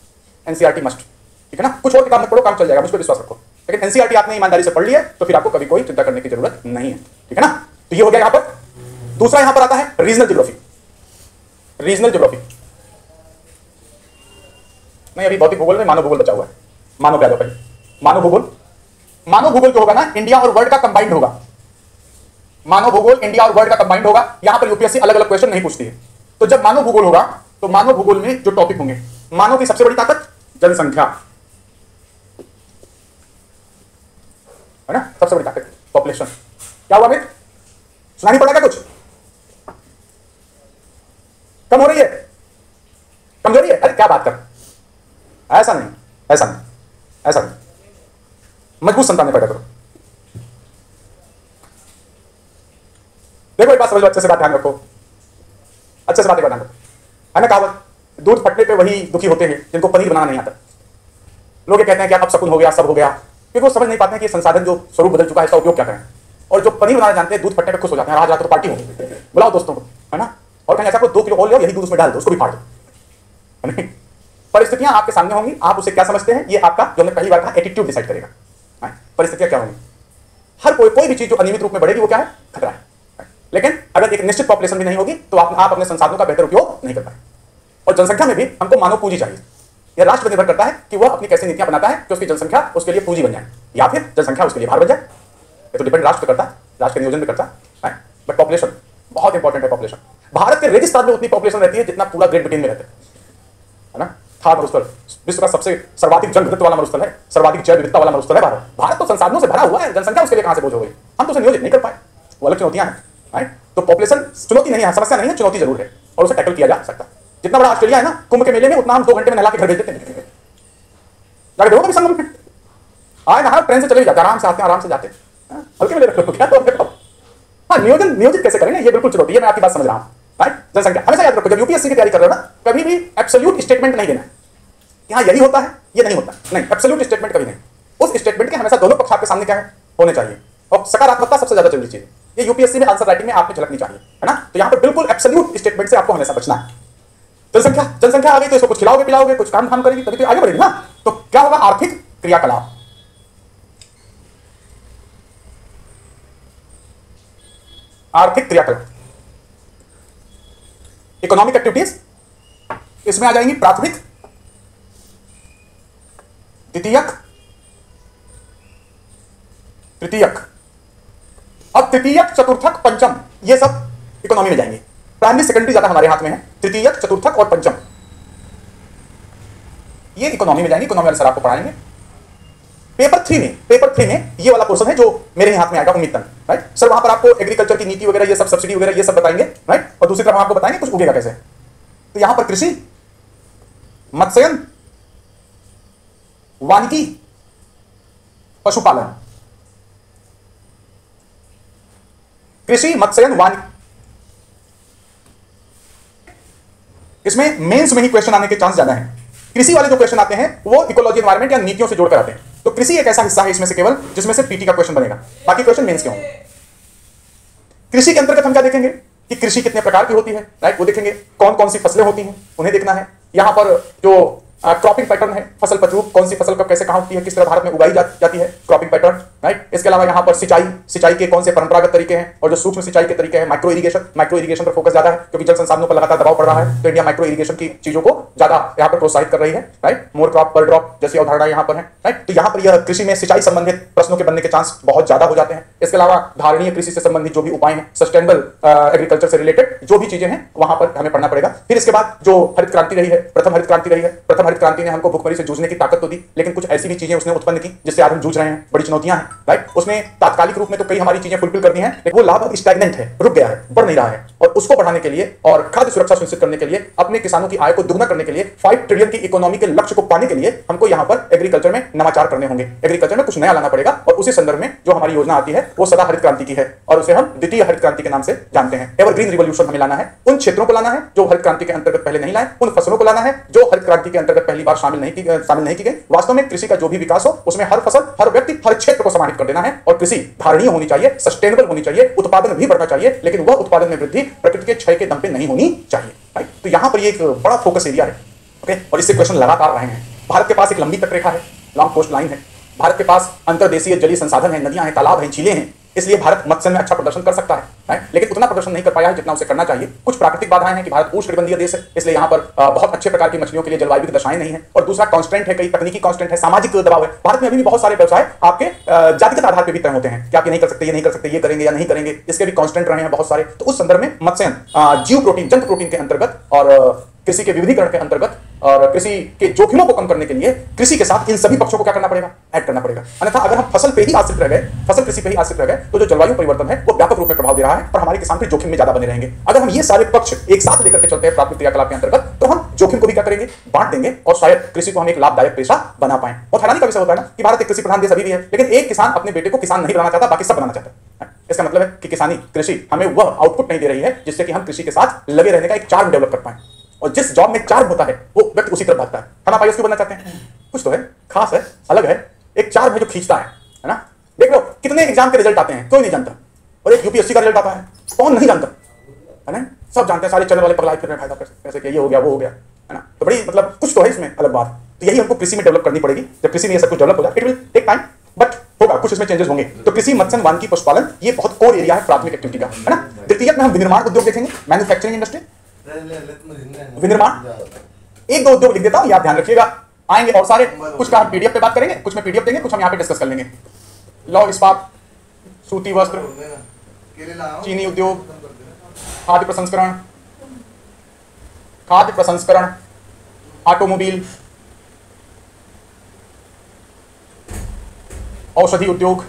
एनसीईआरटी मस्ट, ठीक है ना? कुछ और किताब मत पढ़ो, काम चल जाएगा, मुझ पर विश्वास रखो। लेकिन एनसीईआरटी आपने ईमानदारी से पढ़ लिया तो फिर आपको कभी कोई चिंता करने की जरूरत नहीं है, ठीक है ना? तो ये हो गया यहाँ पर। दूसरा यहां पर आता है रीजनल ज्योग्राफी। रीजनल ज्योग्राफी नहीं, अभी भौतिक भूगोल में मानव भूगोल बचा हुआ है। मानव क्या पहले मानव भूगोल, मानव भूगोल जो होगा ना, इंडिया और वर्ल्ड का कंबाइंड होगा। मानव भूगोल इंडिया और वर्ल्ड का कंबाइंड होगा। यहां पर यूपीएससी अलग अलग क्वेश्चन नहीं पूछती है। तो जब मानव भूगोल होगा तो मानव भूगोल में जो टॉपिक होंगे, मानव की सबसे बड़ी ताकत जनसंख्या, है ना, सबसे बड़ी ताकत पॉपुलेशन। क्या हुआ मित्र, सुनाई पड़ा क्या कुछ? कम हो रही है, कमजोरी है? अरे क्या बात कर, ऐसा नहीं, ऐसा नहीं, ऐसा नहीं, मजबूत संतानें पैदा करो। देखो एक बात समझ लो, अच्छे से बात ध्यान रखो, अच्छे से बात ध्यान रखो। है ना कहावत, दूध फटने पे वही दुखी होते हैं जिनको पनीर बनाना नहीं आता। लोग ये कहते हैं कि अब शकुन हो गया, सब हो गया, क्योंकि वो समझ नहीं पाते हैं कि संसाधन जो स्वरूप बदल चुका है इसका उपयोग क्या करें। और जो पनीर बनाना जानते हैं दूध फटने पे खुश हो जाते हैं, आज रात तो पार्टी होगी, बुलाओ दोस्तों को, है ना, और कहेंगे अच्छा 2 किलो और लो, यही दूध उसमें डाल दो, उसको भी फाड़ दो। परिस्थितियां आपके सामने होंगी, आप उसे क्या समझते हैं, ये आपका जो हमने पहली बार कहा एटीट्यूड डिसाइड करेगा। परिस्थितियां क्या होंगी, हर कोई भी चीज जो अनियमित रूप में बढ़ेगी वो क्या है, खतरा है। लेकिन अगर एक निश्चित पॉपुलेशन भी नहीं होगी तो आप अपने संसाधनों का बेहतर उपयोग नहीं कर पाए। और जनसंख्या में भी हमको मानव पूंजी चाहिए। यह राष्ट्र पर निर्भर करता है कि वह अपनी कैसी नीतियां बनाता है कि उसकी जनसंख्या उसके लिए पूंजी बन जाए या फिर जनसंख्या उसके लिए भार बन जाए। ये तो डिपेंड राष्ट्र करता है, राष्ट्र के नियोजन में करता है। बट पॉपुलेशन बहुत इंपॉर्टेंट है। पॉपुलेशन, भारत के रेगिस्तान में उतनी पॉपुलेशन रहती है जितना पूरा ग्रेट ब्रिटेन में रहते हैं, है ना। थार मरुस्थल विश्व का सबसे सर्वाधिक जन विविधता वाला मरुस्थल है, सर्वाधिक जैव विविधता वाला मरुस्थल है भारत। भारत तो संसाधनों से भरा हुआ है, जनसंख्या उसके लिए कहां से बोझ हो गई, हम तो उसे नियोजित नहीं कर पाए। वो अलग चुनौतियां हैं, राइट। तो पॉपुलेशन चुनौती नहीं है, समस्या नहीं है, चुनौती जरूर है और उसे टैकल किया जा सकता है। जितना बड़ा ऑस्ट्रेलिया है ना, कुंभ के मेले में उतना हम 2 घंटे में नहला के घर भेज देते हैं। जाके देखो कभी संगम में आए ना, ट्रेन से चले जाते, आराम से आते हैं, आराम से जाते हैं, हल्के में ले रखो क्या तो। हाँ, नियोजित कैसे करेंगे, ये बिल्कुल चुनौती है, मैं आपकी बात समझ रहा हूं, राइट। जनसंख्या हमेशा याद रखो, जब यूपीएससी की तैयारी कर रहे हो ना, कभी भी एब्सोल्यूट स्टेटमेंट नहीं देना है, यहाँ यही होता है ये नहीं होता, नहीं, एब्सोल्यूट स्टेटमेंट कभी नहीं। उस स्टेटमेंट के हमेशा दोनों पक्ष आपके सामने क्या है, होने चाहिए। और सकारात्मकता सबसे ज्यादा जरूरी चीज है, ये यूपीएससी में आंसर राइटिंग में आपने झलकनी चाहिए, है ना। तो यहाँ पर बिल्कुल एब्सोल्यूट स्टेटमेंट से आपको हमेशा बचना है। जनसंख्या आ गई तो इसको कुछ खिलाओगे पिलाओगे, कुछ काम धाम करेगी तभी तो आगे बढ़ेगी ना। तो क्या होगा, आर्थिक क्रियाकलाप, आर्थिक क्रियाकलाप, इकोनॉमिक एक्टिविटीज, इसमें आ जाएंगी प्राथमिक, द्वितीयक, तृतीयक। अब तृतीयक, चतुर्थक, पंचम, ये सब इकोनॉमी में जाएंगे। प्राइमरी सेकेंडरी ज्यादा हमारे हाथ में है, तृतीयक, चतुर्थक और पंचम ये इकोनॉमी में जाएंगे, इकोनॉमी वाले सर आपको पढ़ाएंगे। पेपर 3 में ये वाला पोर्शन है जो मेरे हाथ में आएगा उम्मीद तक, राइट। सर वहां पर आपको एग्रीकल्चर की नीति वगैरह ये सब, सब्सिडी वगैरह ये सब बताएंगे, राइट। और दूसरी तरफ हम आपको बताएंगे कुछ उगेगा कैसे। तो यहां पर कृषि, मत्स्यन, वानिकी, पशुपालन, कृषि, मत्स्यन, वानिकी, इसमें मेंस में ही क्वेश्चन आने के चांस ज्यादा हैं। कृषि वाले जो क्वेश्चन आते हैं वो इकोलॉजी एनवायरमेंट या नीतियों से जोड़कर आते हैं। तो कृषि एक ऐसा हिस्सा है इसमें से केवल जिसमें से पीटी का क्वेश्चन बनेगा, बाकी क्वेश्चन मेंस के होंगे। कृषि के अंतर्गत हम क्या देखेंगे कि कृषि कितने प्रकार की होती है, राइट, वो देखेंगे। कौन कौन सी फसलें होती हैं उन्हें देखना है। यहां पर जो क्रॉपिंग पैटर्न है, फसल पचरूप, कौन सी फसल कब कैसे कहां होती है, किस तरह भारत में उगाई जाती है, क्रॉपिंग पैटर्न, राइट। इसके अलावा यहां पर सिंचाई के कौन से परंपरागत तरीके हैं और जो सूक्ष्म सिंचाई के तरीके हैं, माइक्रो इरिगेशन पर फोकस ज्यादा है क्योंकि जल संसाधनों पर लगातार दबाव पड़ रहा है। तो इंडिया माइक्रो इरिगेशन की चीजों को ज्यादा यहां पर प्रोत्साहित कर रही है, राइट। मोर क्रॉप पर ड्रॉप जैसी अवधारणा यहां पर है, राइट। तो यहां पर यह कृषि में सिंचाई संबंधित प्रश्नों के बनने के चांस बहुत ज्यादा हो जाते हैं। इसके अलावा धारणीय कृषि से संबंधित जो भी उपाय हैं, सस्टेनेबल एग्रीकल्चर से रिलेटेड जो भी चीजें हैं वहां पर हमें पढ़ना पड़ेगा। फिर इसके बाद जो हरित क्रांति रही है, प्रथम हरित क्रांति रही है, प्रथम हरित क्रांति ने हमको से जूझने की ताकत तो दी, लेकिन कुछ ऐसी भी चीजें उसने उत्पन्न की जिससे आज हम जूझ रहे हैं, बड़ी चुनौतियां हैं, राइट। उसने तात्कालिक रूप में तो कई हमारी चीजें फुलफिल कर दी हैं, लेकिन वो लाभ अब स्टैग्नेंट है, रुक गया है, बढ़ नहीं रहा है। और उसको बढ़ाने के लिए और खाद्य सुरक्षा सुनिश्चित करने के लिए, अपने किसानों की आय को दुगना करने के लिए, 5 ट्रिलियन की इकोनॉमी के लक्ष्य को पाने के लिए हमको यहां पर एग्रीकल्चर में नवाचार करने होंगे, एग्रीकल्चर में कुछ नया लाना पड़ेगा। और उसी संदर्भ में जो हमारी योजना आती है वो सदा हरित क्रांति की है और उसे हम द्वितीय हरित क्रांति के नाम से जानते हैं। एवरग्रीन रिवॉल्यूशन हमें लाना है, उन क्षेत्रों को लाना है जो हरित क्रांति के अंतर्गत पहले नहीं लाए, उन फसलों को लाना है जो हरित क्रांति के अंतर्गत पहली बार शामिल नहीं की गई। वास्तव में कृषि का जो भी विकास हो उसमें हर फसल, हर व्यक्ति, हर क्षेत्र को समाहित कर देना है। और कृषि धारणीय होनी चाहिए, सस्टेनेबल होनी चाहिए, उत्पादन भी बढ़ना चाहिए, लेकिन वह उत्पादन में वृद्धि प्रकृति के क्षय के दम पे नहीं होनी चाहिए, राइट। तो यहां पर ये एक बड़ा फोकस एरिया है, ओके। और इससे क्वेश्चन लगातार रहे हैं। भारत के पास एक लंबी तटरेखा है, लॉन्ग कोस्ट लाइन है। भारत के पास अंतर्देशीय जलीय संसाधन है, नदियां हैं, तालाब हैं, झीलें हैं, इसलिए भारत मत्स्य में अच्छा प्रदर्शन कर सकता है, लेकिन उतना प्रदर्शन नहीं कर पाया है जितना उसे करना चाहिए। कुछ प्राकृतिक बाधाएं हैं कि भारत उष्णकटिबंधीय देश है, इसलिए यहाँ पर बहुत अच्छे प्रकार की मछलियों के लिए जलवायु की दशाएं नहीं है। और दूसरा कॉन्स्टेंट है, कई तकनीकी कॉन्स्टेंट है, सामाजिक दबाव है। भारत में अभी भी बहुत सारे व्यवसाय आपके जातिगत आधार पर भी तय होते हैं कि आप ये नहीं कर सकते, ये नहीं कर सकते, ये करेंगे या नहीं करेंगे, इसके भी कॉन्स्टेंट रहे हैं बहुत सारे। तो उस संदर्भ में मत्स्य जीव प्रोटीन, जंतु प्रोटीन के अंतर्गत और कृषि के विविधीकरण के अंतर्गत और कृषि के जोखिमों को कम करने के लिए कृषि के साथ इन सभी पक्षों को क्या करना पड़ेगा, ऐड करना पड़ेगा। अन्यथा अगर हम फसल पे ही आश्रित रह गए, फसल कृषि पे ही आश्रित रह गए, तो जो जलवायु परिवर्तन है वो व्यापक रूप में प्रभाव दे रहा है और हमारे किसान फिर जोखिम में ज्यादा बने रहेंगे। अगर हम ये सारे पक्ष एक साथ लेकर के चलते हैं प्राथमिक क्रियाकलाप के अंतर्गत, तो हम जोखिम को भी क्या करेंगे, बांट देंगे और शायद कृषि को हम एक लाभदायक पेशा बना पाए। बहुत हैरानी का विषय होता है ना कि भारत एक कृषि प्रधान देश अभी भी है, लेकिन एक किसान अपने बेटे को किसान नहीं बनाना चाहता, बाकी सब बनाना चाहता है। इसका मतलब है कि किसानी कृषि हमें वह आउटपुट नहीं दे रही है जिससे कि हम कृषि के साथ लगे रहने का एक चार्म डेवलप कर पाए। और जिस जॉब में चार्म होता है वो व्यक्ति उसी तरफ भागता है। हम आप आईएएस क्यों बनना चाहते हैं? कुछ तो है, खास है, अलग है, एक चार्म है जो खींचता है ना। देख लो कितने एग्जाम के रिजल्ट आते हैं, कोई नहीं जानता। और एक यूपीएससी का रिजल्ट आता है, कौन नहीं जानता, है ना। सब जानते हैं, सारे चैनल वाले पगलाए फिर रहे हैं, कैसे किया, ये हो गया, वो हो गया, है ना। तो बड़ी मतलब कुछ तो है इसमें अलग बात। तो यही हमको कृषि में डेवलप करनी पड़ेगी। जब कृषि में ये सब कुछ डेवलप हो जाए, it will take time, but होगा, कुछ इसमें चेंजेस होंगे। तो कृषि, मत्स्य, वानिकी, पशुपालन ये बहुत कोर एरिया है प्राथमिक एक्टिविटी का, है ना। तृतीयक में हम विनिर्माण उद्योग देखेंगे, मैन्युफैक्चरिंग इंडस्ट्री, विनिर्माण। एक दो उद्योग लिख देता हूं, याद ध्यान रखिएगा, आएंगे और सारे। कुछ का हम पीडीएफ पे बात करेंगे, कुछ में पीडीएफ देंगे, कुछ हम यहाँ पे डिस्कस कर लेंगे। लौह इस्पात, सूती वस्त्र, चीनी उद्योग, खाद्य प्रसंस्करण, ऑटोमोबाइल, औषधि उद्योग,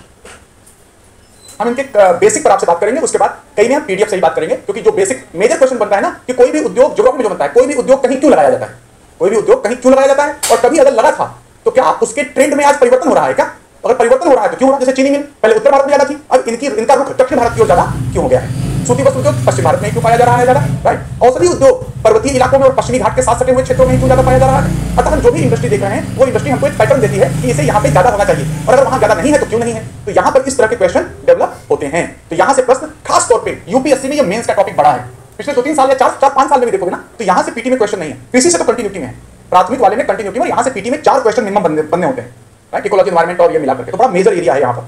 हम इनके बेसिक पर आपसे बात करेंगे। उसके बाद कई में हम पीडीएफ से ही बात करेंगे, क्योंकि जो बेसिक मेजर क्वेश्चन बनता है ना कि कोई भी उद्योग ज्योग्राफी में जो बनता है, कोई भी उद्योग कहीं क्यों लगाया जाता है, कोई भी उद्योग कहीं क्यों लगाया जाता है, और कभी अगर लगा था तो क्या उसके ट्रेंड में आज परिवर्तन हो रहा है क्या? अगर परिवर्तन हो रहा है तो क्यों हो रहा है? जैसे चीनी मिल पहले उत्तर भारत में ज्यादा थी, अब इनका रुख दक्षिण भारत की ओर ज्यादा क्यों हो गया है? सूती वस्त्र उद्योग पश्चिम भारत में क्यों पाया जा रहा है ज्यादा, राइट? औषधि उद्योग पर्वतीय इलाकों में और पश्चिमी घाट के साथ सटे हुए क्षेत्रों में क्यों ज्यादा पाया जा रहा है? अतः हम जो भी इंडस्ट्री देख रहे हैं वो इंडस्ट्री हमको एक पैटर्न देती है कि इसे यहाँ पे ज्यादा होना चाहिए, और अगर वहां ज्यादा नहीं है तो क्यों नहीं है। तो यहाँ पर इस तरह के क्वेश्चन डेवलप होते हैं। तो यहाँ से प्रश्न खास तौर पर यूपीएससी में ये मेंस का टॉपिक बड़ा है। पिछले 2-3 साल या 4-5 साल में भी देखोगे ना, तो यहाँ से पीटी में क्वेश्चन नहीं है। कृषि से तो कंटिन्यूटी में है, प्राथमिक वाले में कंटिन्यूटी में, और यहाँ से पीटी में 4 क्वेश्चन मिनिमम बनने होते हैं, राइट? इकोलॉजी, एनवायरमेंट और ये मिला करके, तो बड़ा मेजर एरिया है यहाँ पर।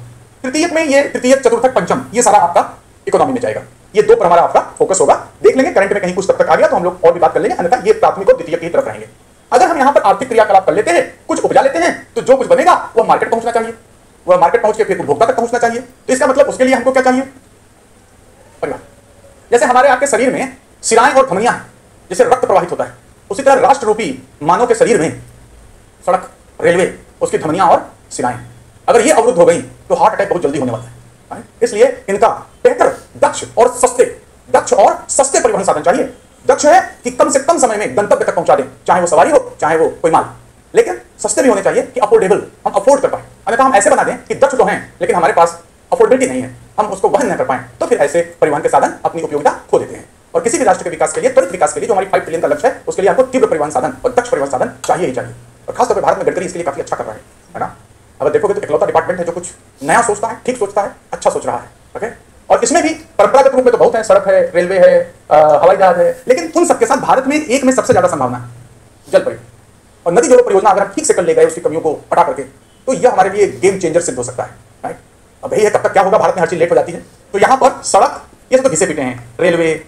तृतीयक में ये तृतीयक, चतुर्थक, पंचम ये सारा आपका इकोनॉमी में जाएगा। ये 2 पर हमारा आपका फोकस होगा। देख लेंगे करंट में कहीं कुछ तब तक आ गया तो हम लोग और भी बात कर लेंगे, अन्यथा ये प्राथमिक और द्वितीयक की तरफ रहेंगे। अगर हम यहाँ पर आर्थिक क्रियाकलाप कर लेते हैं, कुछ उपजा लेते हैं, तो जो कुछ बनेगा वो मार्केट पहुंचना चाहिए, वह मार्केट पहुंच के फिर उपभोक्ता तक पहुंचना चाहिए। तो इसका मतलब उसके लिए हमको क्या चाहिए? परिवहन। जैसे हमारे आपके शरीर में शिराएं और धमनियां हैं, जैसे रक्त प्रवाहित होता है, उसी तरह राष्ट्र रूपी मानव के शरीर में सड़क, रेलवे, उसकी धमनियां और शिराएं, अगर ये अवरुद्ध हो गई तो हार्ट अटैक बहुत जल्दी होने वाला है। इसलिए इनका बेहतर, दक्ष और सस्ते परिवहन साधन चाहिए। दक्ष है कि कम से कम समय में गंतव्य तक पहुंचा दें, चाहे वो सवारी हो चाहे वो कोई माल, लेकिन सस्ते भी होने चाहिए कि अफोर्डेबल, हम अफोर्ड कर पाए। अन्यथा हम ऐसे बना दें कि दक्ष तो हैं लेकिन हमारे पास अफोर्डेबिलिटी नहीं है, हम उसको वहन न कर पाए, तो फिर ऐसे परिवहन के साधन अपनी उपयोगिता खो देते हैं। और किसी भी राष्ट्र के विकास के लिए, त्वरित विकास के लिए, जो हमारी 5 ट्रिलियन का लक्ष्य है, उसके लिए आपको तीव्र परिवहन साधन और दक्ष परिवहन साधन चाहिए ही चाहिए। और खासतौर पर भारत में गडकरी इसके लिए काफी अच्छा कर रहा है ना। अगर देखोगे तो इकलौता डिपार्टमेंट है जो कुछ नया सोचता है, ठीक सोचता है, अच्छा सोच रहा है, ओके। और इसमें भी परंपरागत रूप में तो बहुत है, सड़क है, रेलवे है, हवाई जहाज है, लेकिन उन सबके साथ भारत में एक में सबसे ज्यादा संभावना है जल परिवहन। और नदी जोड़ो परियोजना अगर हम ठीक से कर ले गए उसकी कमियों को हटा करके, तो यह हमारे लिए गेम चेंजर सिद्ध हो सकता है, राइट? अब यही है, कब तक क्या होगा, भारत में हर चीज लेट हो जाती है। तो यहाँ पर सड़क ये सब तो घिसे पीटे हैं, रेलवे,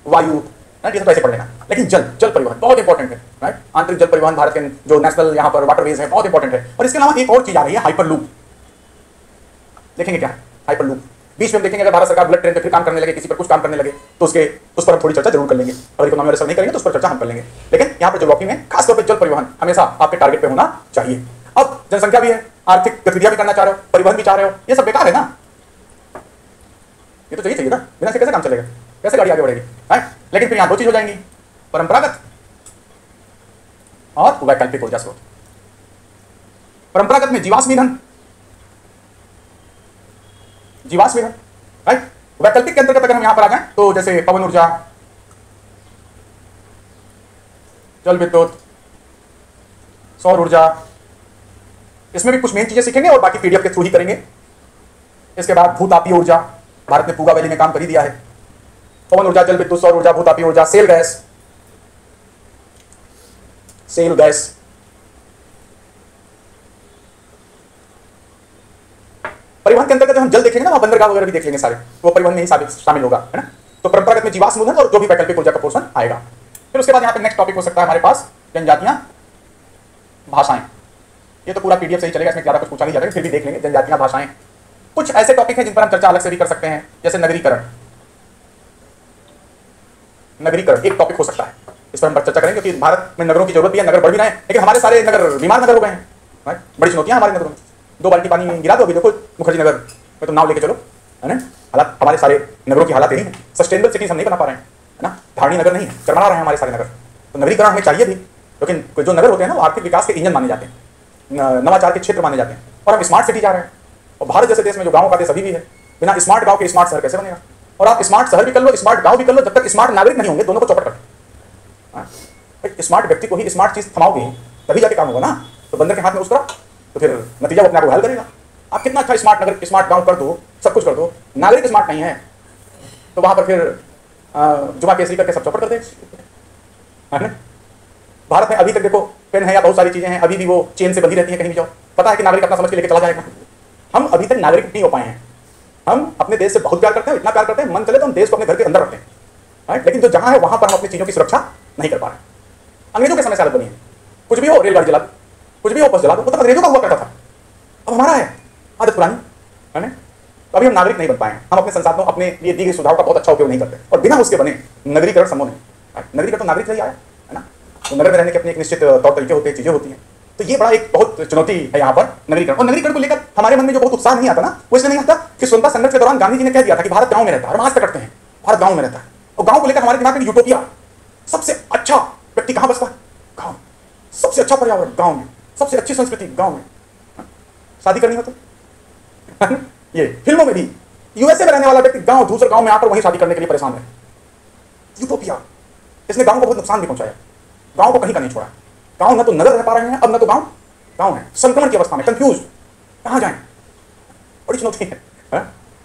वायु, ये सब ऐसे पढ़ लेना, लेकिन जल परिवहन बहुत इंपॉर्टेंट है, राइट? आंतरिक जल परिवहन भारत के जो नेशनल यहाँ पर वाटरवेज है बहुत इंपॉर्टेंट है। और इसके अलावा एक और चीज आ रही है, हाइपर लूप। देखेंगे क्या है हाइपर लूप, बीच में हम देखेंगे अगर भारत सरकार बुलेट ट्रेन पे फिर काम करने लगे, किसी पर कुछ काम करने लगे, तो उस पर हम थोड़ी चर्चा जरूर कर लेंगे। अगर इकोनॉमी में असर नहीं करेंगे तो उस पर चर्चा हम कर लेंगे, लेकिन यहाँ पर ज्योग्राफी में खासतौर पर जल परिवहन हमेशा आपके टारगेट पे होना चाहिए। अब जनसंख्या भी है, आर्थिक गतिविधियां भी करना चाह रहे हो, परिवहन भी चाह रहे हो, ये सब बेकार है ना, ये तो चाहिए ना, बिना से कैसे काम चलेगा, कैसे गाड़ी आगे बढ़ेगी, राइट? लेकिन फिर यहाँ 2 चीज हो जाएंगी, परंपरागत और वैकल्पिक ऊर्जा स्रोत। परंपरागत में जीवाश्म ईंधन, राइट? वैकल्पिक के अंतर्गत अगर हम यहां पर आ जाएं तो जैसे पवन ऊर्जा, जल विद्युत, सौर ऊर्जा, इसमें भी कुछ मेन चीजें सीखेंगे और बाकी पीडीएफ के थ्रू ही करेंगे। इसके बाद भूतापीय ऊर्जा, भारत ने पूगा वैली में काम कर ही दिया है। पवन ऊर्जा, जल विद्युत, सौर ऊर्जा, भूतापीय ऊर्जा, सेल गैस, परिवहन के अंतर्गत जब हम जल देखेंगे ना, वहां बंदरगाह वगैरह भी देख लेंगे सारे, वो परिवहन में ही शामिल होगा, है ना। तो परंपरागत में जीवाश्म ईंधन और जो भी वैकल्पिक ऊर्जा का पोर्शन आएगा। फिर उसके बाद यहाँ पे नेक्स्ट टॉपिक हो सकता है हमारे पास जनजातियां, भाषाएं। ये तो पूरा पीडीएफ से ही चलेगा, इसमें ज्यादा कुछ पूछा नहीं जाएगा, फिर भी देख लेंगे जनजातियां, भाषाएं। कुछ ऐसे टॉपिक हैं जिन पर हम चर्चा अलग से भी कर सकते हैं, जैसे नगरीकरण। नगरीकरण एक टॉपिक हो सकता है, इस पर हम चर्चा करेंगे, क्योंकि भारत में नगरों की जरूरत भी है, नगर बढ़ भी रहे हैं, लेकिन हमारे सारे नगर बीमार नगर हो गए हैं। बड़ी चुनौतियां हमारे नगरों में। 2 बाल्टी पानी गिरा दो, अभी देखो मुखर्जी नगर में तुम नाव लेके चलो, है ना। हालात हमारे सारे नगरों की हालत यही है, सस्टेनेबल सिटीज हम नहीं बना पा रहे हैं, है ना। धारणी नगर नहीं है, चरमरा रहे हैं हमारे सारे नगर। तो नगरीकरण हमें चाहिए भी, लेकिन जो नगर होते हैं ना, वो आर्थिक विकास के इंजन माने जाते हैं, नवाचार के क्षेत्र माने जाते हैं, और हम स्मार्ट सिटी जा रहे हैं। और भारत जैसे देश में जो गाँव का देश अभी भी है, बिना स्मार्ट गाँव के स्मार्ट शहर कैसे बनेगा। और आप स्मार्ट शहर भी कर लो, स्मार्ट गाँव भी कर लो, जब तक स्मार्ट नागरिक नहीं होंगे, दोनों को चौपट कर। स्मार्ट व्यक्ति को ही स्मार्ट चीज थमाओगे तभी जाके काम होगा ना। तो बंदर के हाथ में उस तरह, तो फिर नतीजा वो अपने आप को हल करेगा। आप कितना अच्छा स्मार्ट नगर, स्मार्ट गांव कर दो, सब कुछ कर दो, नागरिक स्मार्ट नहीं है, तो वहां पर फिर जुमा केसरी करके सब चौपट कर दे, है ना। भारत में अभी तक देखो पेन है या बहुत सारी चीजें हैं, अभी भी वो चेन से बंधी रहती है, कहीं भी जाओ पता है कि नागरिक अपना समझ के लेके चला जाएगा। हम अभी तक नागरिक नहीं हो पाए हैं। हम अपने देश से बहुत प्यार करते हैं, इतना प्यार करते हैं, मन चले तो हम देश को अपने घर के अंदर रखते हैं, लेकिन जो जहां है वहां पर हम अपनी चीजों की सुरक्षा नहीं कर पा रहे। अंग्रेजों के समय से आदत बनी है, कुछ भी हो रेलगाड़ी जला दो, कुछ भी हो बस जला दो, वो तो अंग्रेजों का हुआ करता था, अब हमारा है आदत पुरानी, है ना। तो अभी हम नागरिक नहीं बन पाए हैं। हम अपने संसाधनों, अपने लिए दी गई सुधारों का बहुत अच्छा उपयोग नहीं करते, और बिना उसके बने नगरीकरण संभव नहीं। नगरीकरण तो नागरिक से ही आया, है ना। तो नगर में रहने के अपने एक निश्चित तौर तरीके होते हैं, चीजें होती हैं। तो ये बड़ा एक बहुत चुनौती है यहाँ पर नगरीकरण। और नगरीकरण को लेकर हमारे मन में जो बहुत उत्साह नहीं आता ना, वो इसलिए नहीं आता कि स्वतंत्रता संघर्ष के दौरान गांधी जी ने कह दिया था कि भारत गांव में रहता है, और हम आज तक करते हैं, भारत गांव में रहता है। और गांव को लेकर हमारे दिमाग में यूटोपिया, सबसे अच्छा व्यक्ति कहाँ बसता है, गांव। सबसे अच्छा पर्यावरण गांव में, सबसे अच्छी संस्कृति गांव में। शादी करनी हो तो ये फिल्मों में भी यूएसए में रहने वाला व्यक्ति गांव, दूसरे गांव में आकर वहीं शादी करने के लिए परेशान है। यूटोपिया, इसने गांव को बहुत नुकसान भी पहुंचाया, गांव को कहीं का नहीं छोड़ा। गांव न तो नगर रह पा रहे हैं अब, न तो गांव है, संक्रमण की अवस्था में, कंफ्यूज, कहां जाएं, बड़ी चुनौती है।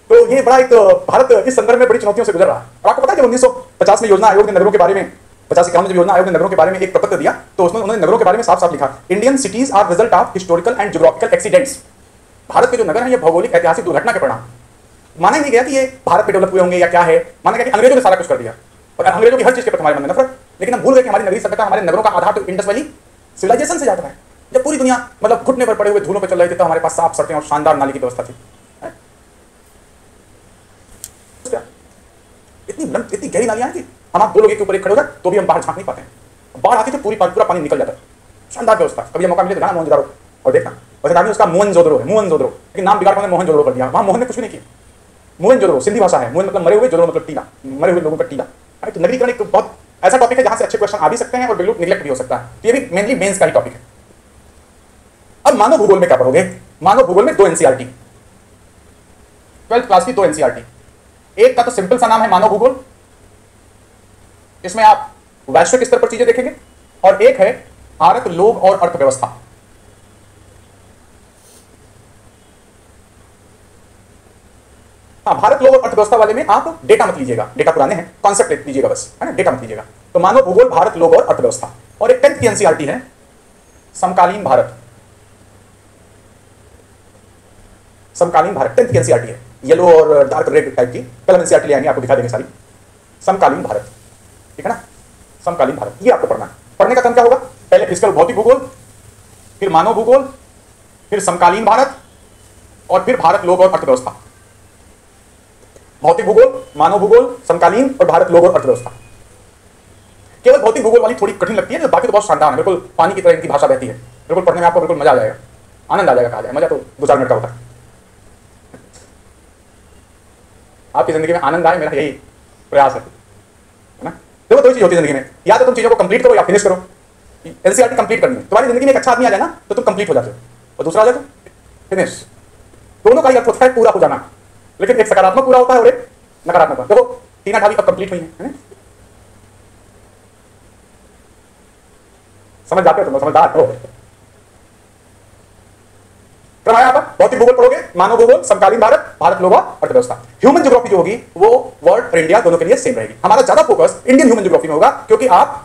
तो ये बड़ा एक भारत इस संदर्भ में बड़ी चुनौतियों से गुजर रहा है। और आपको पता है जब 1950 में योजना आयोग ने नगरों के बारे में, 50-51 में जब योजना आयोग ने नगरों के बारे में एक प्रपत्र दिया, तो उसमें उन्होंने नगरों के बारे में साफ साफ लिखा, Indian cities are result of historical and geographical accidents. Bharat के जो नगर हैं ये भौगोलिक ऐतिहासिक दुर्घटना के परिणाम। माना ही नहीं गया कि ये भारत में डेवलप हुए होंगे या क्या है, माना गया कि अंग्रेजों ने सारा कुछ कर दिया, और अंग्रेजों की हर चीज के प्रति हमारे मन में नफरत। लेकिन हम भूल गए कि हमारी नगरीय सभ्यता, हमारे नगरों का आधार तो इंडस वैली सिविलाइजेशन से जाता है। जब पूरी दुनिया मतलब घुटने पर पड़े हुए धूलों पर चल रही थी, तो हमारे पास साफ सड़कें और शानदार नाली की व्यवस्था थी। इतनी गहरी नालियां कि हम आप 2 लोग एक के ऊपर एक खड़े हो जाए तो भी हम बाहर झांक नहीं पाते हैं। बाढ़ आती तो पूरा पानी निकल जाता है। शानदार व्यवस्था। कभी मौका मिले तो जाना मोहनजोदड़ो और देखना। वैसे नाम उसका मोहनजोदड़ो है, मोहनजोदड़ो, लेकिन नाम बिगाड़ कर मोहनजोदड़ो कर दिया। वहां मोहन ने कुछ भी नहीं किया। मोहनजोदड़ो सिंधी भाषा है, मोहन मतलब मरे हुए, जोदड़ो मतलब टीला, मरे हुए लोगों का टीला। तो नगरीकरण एक बहुत ऐसा टॉपिक है जहां से अच्छे क्वेश्चन आ भी सकते हैं और बिल्कुल निगलेक्ट भी हो सकता है। तो ये भी मेनली मेंस का ही टॉपिक है। अब मानव भूगोल में क्या पढ़ोगे? मानव भूगोल में 2 एनसीईआरटी, 12th क्लास की 2 एनसीईआरटी। एक का तो सिंपल सा नाम है मानव भूगोल, इसमें आप वैश्विक स्तर पर चीजें देखेंगे, और एक है भारत, लोग और अर्थव्यवस्था। भारत, लोग और अर्थव्यवस्था वाले में आप डेटा मत लीजिएगा, डेटा पुराने हैं, कॉन्सेप्ट लीजिएगा बस, है ना, डेटा मत लीजिएगा। तो मानव भूगोल, भारत, लोग और अर्थव्यवस्था। और एक 10th की एनसीईआरटी है समकालीन भारत। समकालीन भारत 10th की एनसीईआरटी है, येलो और डार्क रेड टाइप की। कल हम एनसीईआरटी ले आएंगे, आपको दिखा देंगे सारी। समकालीन भारत, ठीक है ना, समकालीन भारत, ये आपको पढ़ना है। पढ़ने का क्रम क्या होगा? पहले फिजिकल भौतिक भूगोल, फिर मानव भूगोल, फिर समकालीन भारत, और फिर भारत, लोग और अर्थव्यवस्था। भौतिक भूगोल, मानव भूगोल, समकालीन और भारत, लोग और अर्थव्यवस्था। केवल भौतिक भूगोल वाली थोड़ी कठिन लगती है, बाकी तो बहुत शानदार है, बिल्कुल पानी की तरह इनकी भाषा बहती है, बिल्कुल पढ़ने में आपको बिल्कुल मजा आ जाएगा, आनंद आ जाएगा। कहा जाए मजा तो 2-4 मिनट का होता है। आपकी जिंदगी में आनंद आए, मेरा यही प्रयास है ना। देखो 2 चीज होती है जिंदगी में, या तो तुम चीजों को कंप्लीट करो या फिनिश करो। एनसीईआरटी कंप्लीट करनी है, तुम्हारी जिंदगी में एक अच्छा आदमी आ जाए ना तो तुम कंप्लीट हो जाते हो, और दूसरा आ जाए तो फिनिश। दोनों का ही अर्थ होता है पूरा हो जाना, लेकिन एक सकारात्मक पूरा होता है और एक नकारात्मक। देखो टीना ढाबी अब कंप्लीट हुई है, समझ जाते हो तुम, समझदार हो। क्रमाया पर भौतिक भूगोल पढ़ोगे, मानव भूगोल, समकालीन भारत, भारत, लोग और अर्थव्यवस्था। ह्यूमन ज्योग्राफी जो होगी वो वर्ल्ड और इंडिया दोनों के लिए सेम रहेगी। हमारा ज्यादा फोकस इंडियन ह्यूमन ज्योग्राफी में होगा, क्योंकि आप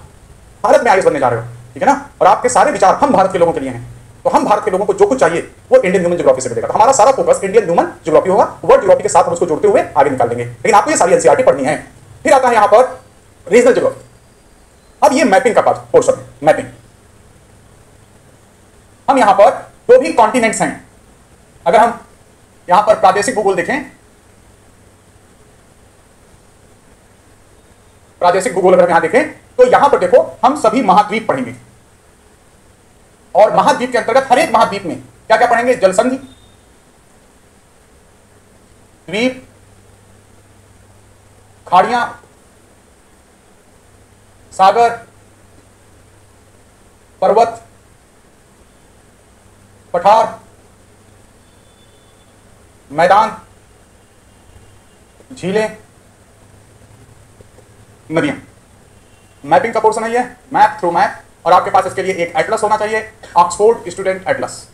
भारत में आईएएस बनने जा रहे हो, ठीक है ना, और आपके सारे विचार हम भारत के लोगों के लिए हैं। तो हम भारत के लोगों को जो कुछ चाहिए वो इंडियन ह्यूमन ज्योग्राफी से मिलेगा। तो हमारा सारा फोकस इंडियन ह्यूमन ज्योग्राफी होगा, वर्ल्ड ज्योग्राफी के साथ हम उसको जोड़ते हुए आगे निकाल देंगे। लेकिन आपको ये सारी एनसीईआरटी पढ़नी है। फिर आता है यहां पर रीजनल ज्योग्राफी। अब ये मैपिंग का पार्ट पोर्शन है, मैपिंग। हम यहां पर जो भी कॉन्टिनेंट्स हैं, अगर हम यहां पर प्रादेशिक भूगोल देखें, प्रादेशिक भूगोल अगर हम यहां देखें तो यहां पर देखो हम सभी महाद्वीप पढ़ेंगे, और महाद्वीप के अंतर्गत हर एक महाद्वीप में क्या क्या पढ़ेंगे? जलसंधि, द्वीप, खाड़ियां, सागर, पर्वत, पठार, मैदान, झीलें, नदियां। मैपिंग का पोर्शन है ये, मैप थ्रू मैप। और आपके पास इसके लिए एक एटलस होना चाहिए, ऑक्सफोर्ड स्टूडेंट एटलस,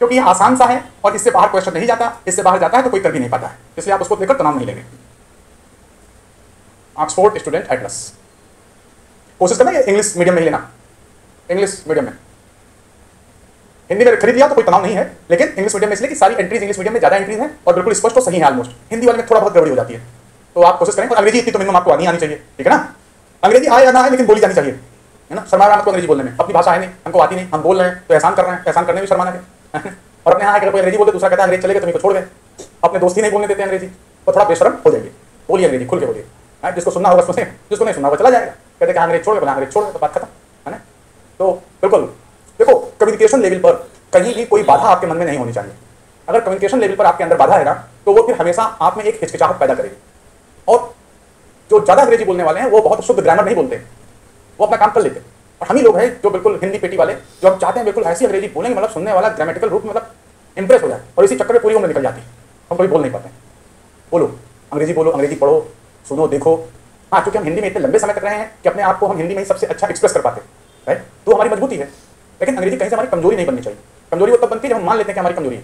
क्योंकि ये आसान सा है और इससे बाहर क्वेश्चन नहीं जाता। इससे बाहर जाता है तो कोई कर भी नहीं पाता है, इसलिए आप उसको लेकर तनाव नहीं लेंगे। ऑक्सफोर्ड स्टूडेंट एटलस कोशिश करना ये इंग्लिश मीडियम में ही लेना, इंग्लिश मीडियम में। हिंदी में खरीद लिया तो कोई तनाव नहीं है, लेकिन इंग्लिश मीडियम में इसलिए कि सारी एंट्रीज इंग्लिश मीडियम में ज्यादा एंट्रीज हैं और बिल्कुल स्पष्ट और सही है ऑलमोस्ट। हिंदी वाले में थोड़ा बहुत गड़बड़ी हो जाती है, तो आप कोशिश करें। और अंग्रेजी इतनी तो मिनिमम आपको आनी चाहिए, ठीक है ना? अंग्रेजी आए या ना आए लेकिन बोली जानी चाहिए, है ना? शर्मा आपको अंग्रेजी बोलने में, अपनी भाषा है नहीं, हमको आती नहीं, हम बोल रहे हैं तो एहसान कर रहे हैं, एहसान करने में शर्माना है। और अपने यहाँ कोई अंग्रेजी बोलते दूसरा कहता है अंग्रेजी चलेगा, तुम्हें छोड़ गए, अपने दोस्ती नहीं बोलने देते अंग्रेजी, तो थोड़ा बेशरम हो जाइए। बोलिए अंग्रेजी, खुल के बोलिए, जिसको सुनना होगा सुने, जिसको नहीं सुनना होगा चला जाएगा। कहते हैं अंग्रेजी छोड़ के, अंग्रेजी छोड़, तो बात खत्म, है ना? तो बिल्कुल देखो, कम्युनिकेशन लेवल पर कहीं भी कोई बाधा आपके मन में नहीं होनी चाहिए। अगर कम्युनिकेशन लेवल पर आपके अंदर बाधा है ना, तो वो फिर हमेशा आप में एक हिचकिचाहट पैदा करेगी। और जो ज्यादा अंग्रेजी बोलने वाले हैं वो बहुत शुद्ध ग्रामर नहीं बोलते, वो अपना काम कर लेते हैं। और हम ही लोग हैं जो बिल्कुल हिंदी पेटी वाले, जो हम चाहते हैं बिल्कुल ऐसी अंग्रेजी बोलेंगे मतलब सुनने वाला ग्रामेटिकल रूप में मतलब इंप्रेस हो जाए, और इसी चक्कर में पूरी उम्र निकल जाती है, हम कभी बोल नहीं पाते। बोलो अंग्रेजी, बोलो अंग्रेजी, पढ़ो, सुनो, देखो। हाँ, क्योंकि हम हिंदी में इतने लंबे समय तक रहे हैं कि अपने आप को हम हिंदी में ही सबसे अच्छा एक्सप्रेस कर पाते हैं, तो हमारी मजबूती है। लेकिन अंग्रेजी कहीं से हमारी कमजोरी नहीं बननी चाहिए। कमजोरी वो तब बनती है जब हम मान लेते हैं कि हमारी कमजोरी है।